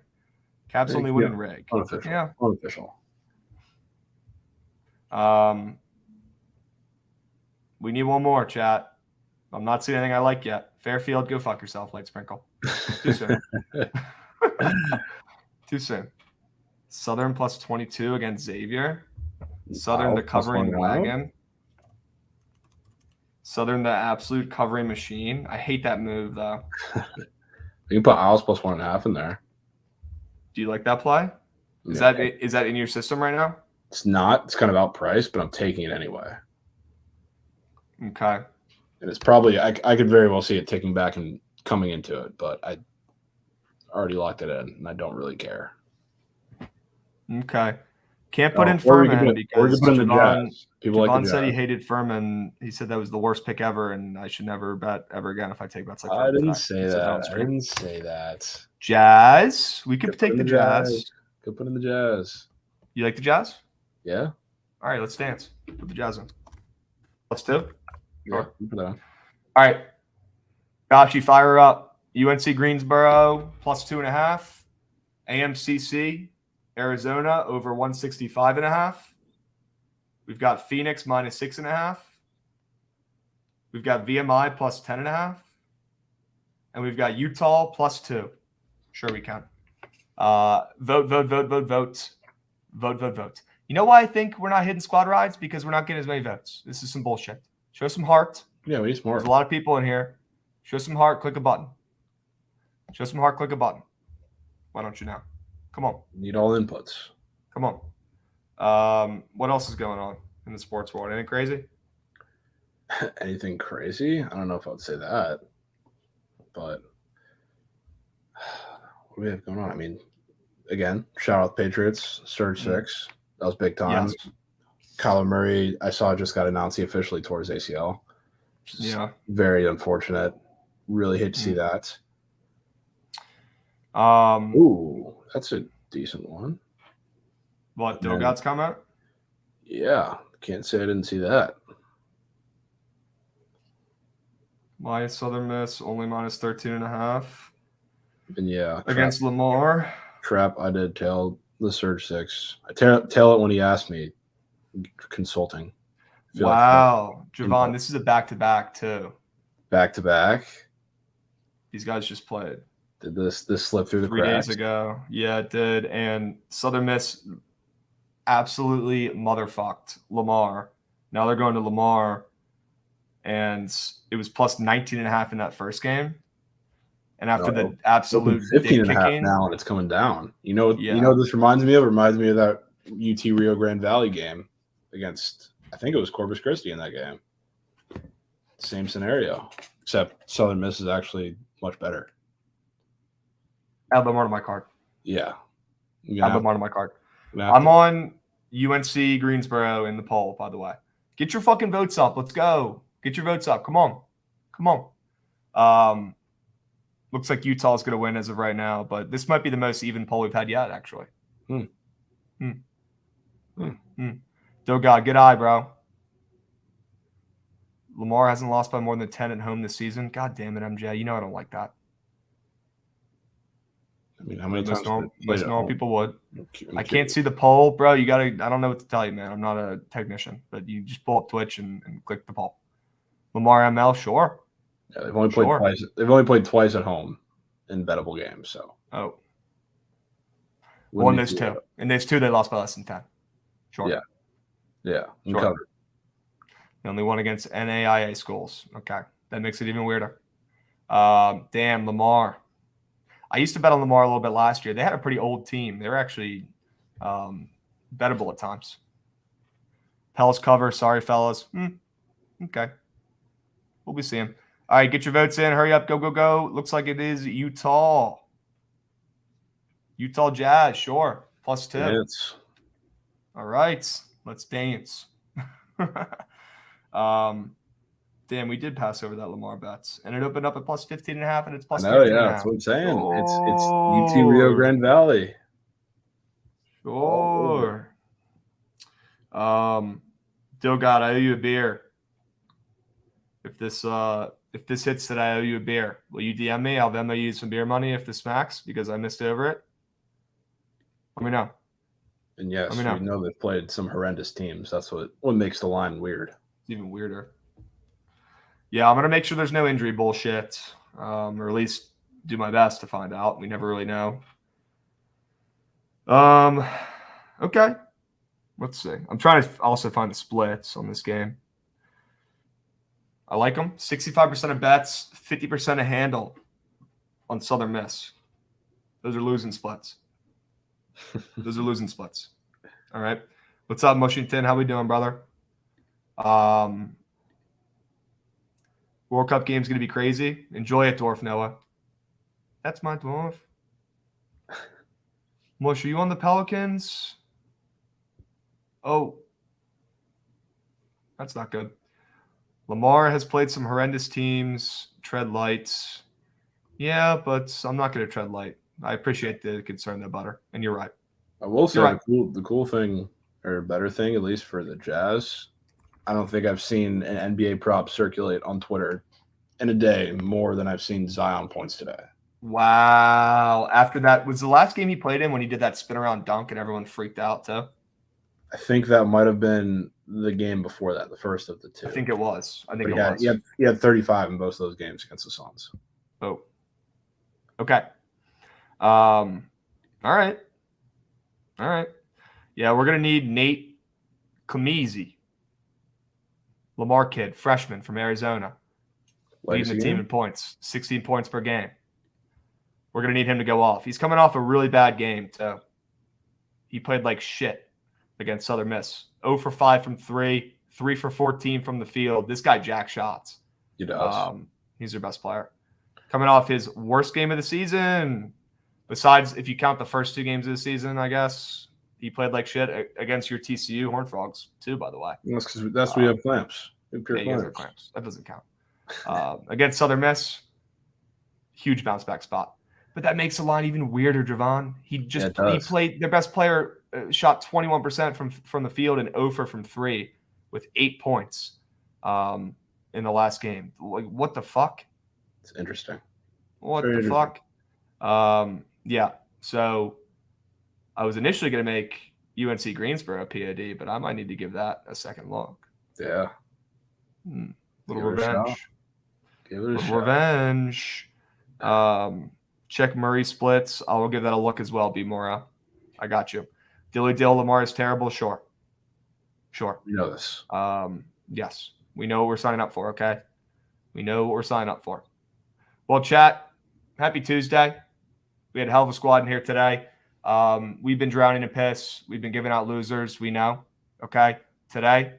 Caps only win in Rig. Unofficial. Yeah. Unofficial. We need one more, chat. I'm not seeing anything I like yet. Fairfield, go fuck yourself, Light Sprinkle. Too soon. Too soon. Southern plus 22 against Xavier. Southern, the covering wagon. Southern, the absolute covering machine. I hate that move, though. You can put Isles plus 1.5 in there. Do you like that play? Is that in your system right now? It's not. It's kind of outpriced, but I'm taking it anyway. Okay. And it's probably I could very well see it ticking back and coming into it, but I already locked it in, and I don't really care. Okay. Can't put in Furman because Javon said he hated Furman. He said that was the worst pick ever, and I should never bet ever again if I take bets like that. I didn't say that. Jazz. We could take the Jazz. Could put in the Jazz. You like the Jazz? Yeah. All right, let's dance. Put the Jazz in. Let's do. Sure. All right. Gachi, fire up. UNC Greensboro plus 2.5. AMCC Arizona over 165.5. We've got Phoenix minus 6.5. We've got VMI plus 10.5. And we've got Utah plus 2. Sure we can. Vote. You know why I think we're not hitting squad rides? Because we're not getting as many votes. This is some bullshit. Show some heart. Yeah, we need some heart. There's a lot of people in here. Show some heart. Click a button. Show some heart. Click a button. Why don't you now? Come on. Need all inputs. Come on. What else is going on in the sports world? Anything crazy? Anything crazy? I don't know if I would say that. But what do we have going on? I mean, again, shout out the Patriots. Surge 6. That was big time. Yes. Kyler Murray, I saw just got announced he officially tore his ACL. Yeah. Very unfortunate. Really hate to see that. Ooh, that's a decent one. What, Dilgott's comment? Yeah. Can't say I didn't see that. My Southern Miss only minus 13.5. And yeah. Against Lamar. Crap, I did tell the Surge 6. I tell it when he asked me. Consulting. Wow. Javon, this is a back-to-back, too. Back-to-back? These guys just played. Did this slip through the 3 cracks? days ago. Yeah, it did. And Southern Miss absolutely motherfucked Lamar. Now they're going to Lamar, and it was plus 19.5 in that first game. And after the absolute 15.5 now, and it's coming down. You know what this reminds me of? It reminds me of that UT Rio Grande Valley game against, I think it was Corpus Christi in that game. Same scenario, except Southern Miss is actually much better. Add Lamar to my card. Yeah. Add Lamar to my card. I'm on UNC Greensboro in the poll, by the way. Get your fucking votes up. Let's go. Get your votes up. Come on. Looks like Utah is going to win as of right now, but this might be the most even poll we've had yet, actually. Doe God, good eye, bro. Lamar hasn't lost by more than 10 at home this season. God damn it, MJ. You know I don't like that. I mean, how many times most normal people would. I can't see the poll, bro. You got to – I don't know what to tell you, man. I'm not a technician, but you just pull up Twitch and click the poll. Lamar ML, sure. Yeah, they've only played twice. They've only played twice at home in bettable games. So well, in those two. In those two, they lost by less than 10. Sure. Yeah. Sure. Covered. They only won against NAIA schools. Okay, that makes it even weirder. Damn, Lamar. I used to bet on Lamar a little bit last year. They had a pretty old team. They were actually bettable at times. Pels cover. Sorry, fellas. Okay. We'll be seeing. All right, get your votes in. Hurry up. Go, go, go. Looks like it is Utah. Utah Jazz, sure. +2. Dance. All right. Let's dance. Damn, we did pass over that Lamar bets. And it opened up at +15.5, and it's +15.5. No, yeah, that's what I'm saying. It's UT Rio Grande Valley. Sure. Dill God, I owe you a beer. If this hits today, I owe you a beer. Will you DM me? I'll Venmo you some beer money if this smacks because I missed over it. Let me know. And yes, we know they've played some horrendous teams. That's what makes the line weird. It's even weirder. Yeah, I'm going to make sure there's no injury bullshit, or at least do my best to find out. We never really know. Okay. Let's see. I'm trying to also find the splits on this game. I like them. 65% of bets, 50% of handle on Southern Miss. Those are losing splits. Those are losing splits. All right. What's up, Mushington? How we doing, brother? World Cup game's going to be crazy. Enjoy it, Dwarf Noah. That's my dwarf. Mush, are you on the Pelicans? Oh. That's not good. Lamar has played some horrendous teams. Tread light. Yeah, but I'm not going to tread light. I appreciate the concern there, Butter. And you're right. I will say the cool thing, or better thing, at least for the Jazz, I don't think I've seen an NBA prop circulate on Twitter in a day more than I've seen Zion points today. Wow. After that, was the last game he played in when he did that spin around dunk and everyone freaked out too? I think that might have been the game before that, the first of the two. I think it was. He had 35 in both of those games against the Suns. Oh. Okay. All right. Yeah, we're going to need Nate Kamizi. Lamar kid, freshman from Arizona. Leading the team in points. 16 points per game. We're going to need him to go off. He's coming off a really bad game, too. He played like shit against Southern Miss. 0 for 5 from 3, 3 for 14 from the field. This guy jack shots. He does. He's their best player. Coming off his worst game of the season. Besides, if you count the first 2 games of the season, I guess, he played like shit against your TCU Horned Frogs, too, by the way. That's because we have clamps. Clamps. That doesn't count. Against Southern Miss, huge bounce back spot. But that makes the line even weirder, Jovan. He played their best player, shot 21% from the field and 0 for from 3 with 8 points in the last game. Like, what the fuck? It's interesting. What the fuck? Yeah. So I was initially going to make UNC Greensboro POD, but I might need to give that a second look. Yeah. Little revenge. Give it a shot. Revenge. Check Murray splits. I will give that a look as well, B. Mora. I got you. Dilly Dill, Lamar is terrible. Sure. You know this. Yes. We know what we're signing up for, okay? We know what we're signing up for. Well, chat, happy Tuesday. We had a hell of a squad in here today. We've been drowning in piss. We've been giving out losers. We know. Okay? Today,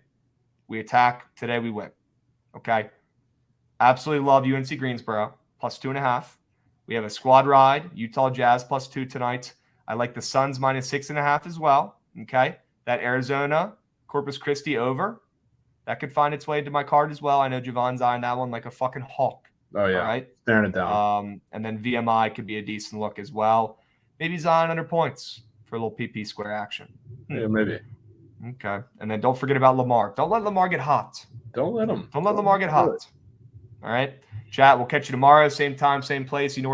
we attack. Today, we win. Okay? Absolutely love UNC Greensboro. +2.5. We have a squad ride. Utah Jazz +2 tonight. I like the Suns -6.5 as well. Okay? That Arizona Corpus Christi over. That could find its way into my card as well. I know Jovan's eyeing that one like a fucking hawk. Oh yeah, All right. staring it down. And then VMI could be a decent look as well. Maybe Zion under points for a little PP square action. Yeah, maybe. Okay. And then don't forget about Lamar. Don't let Lamar get hot. Don't let him. Don't let Lamar get hot. All right. Chat, we'll catch you tomorrow. Same time, same place. You know where to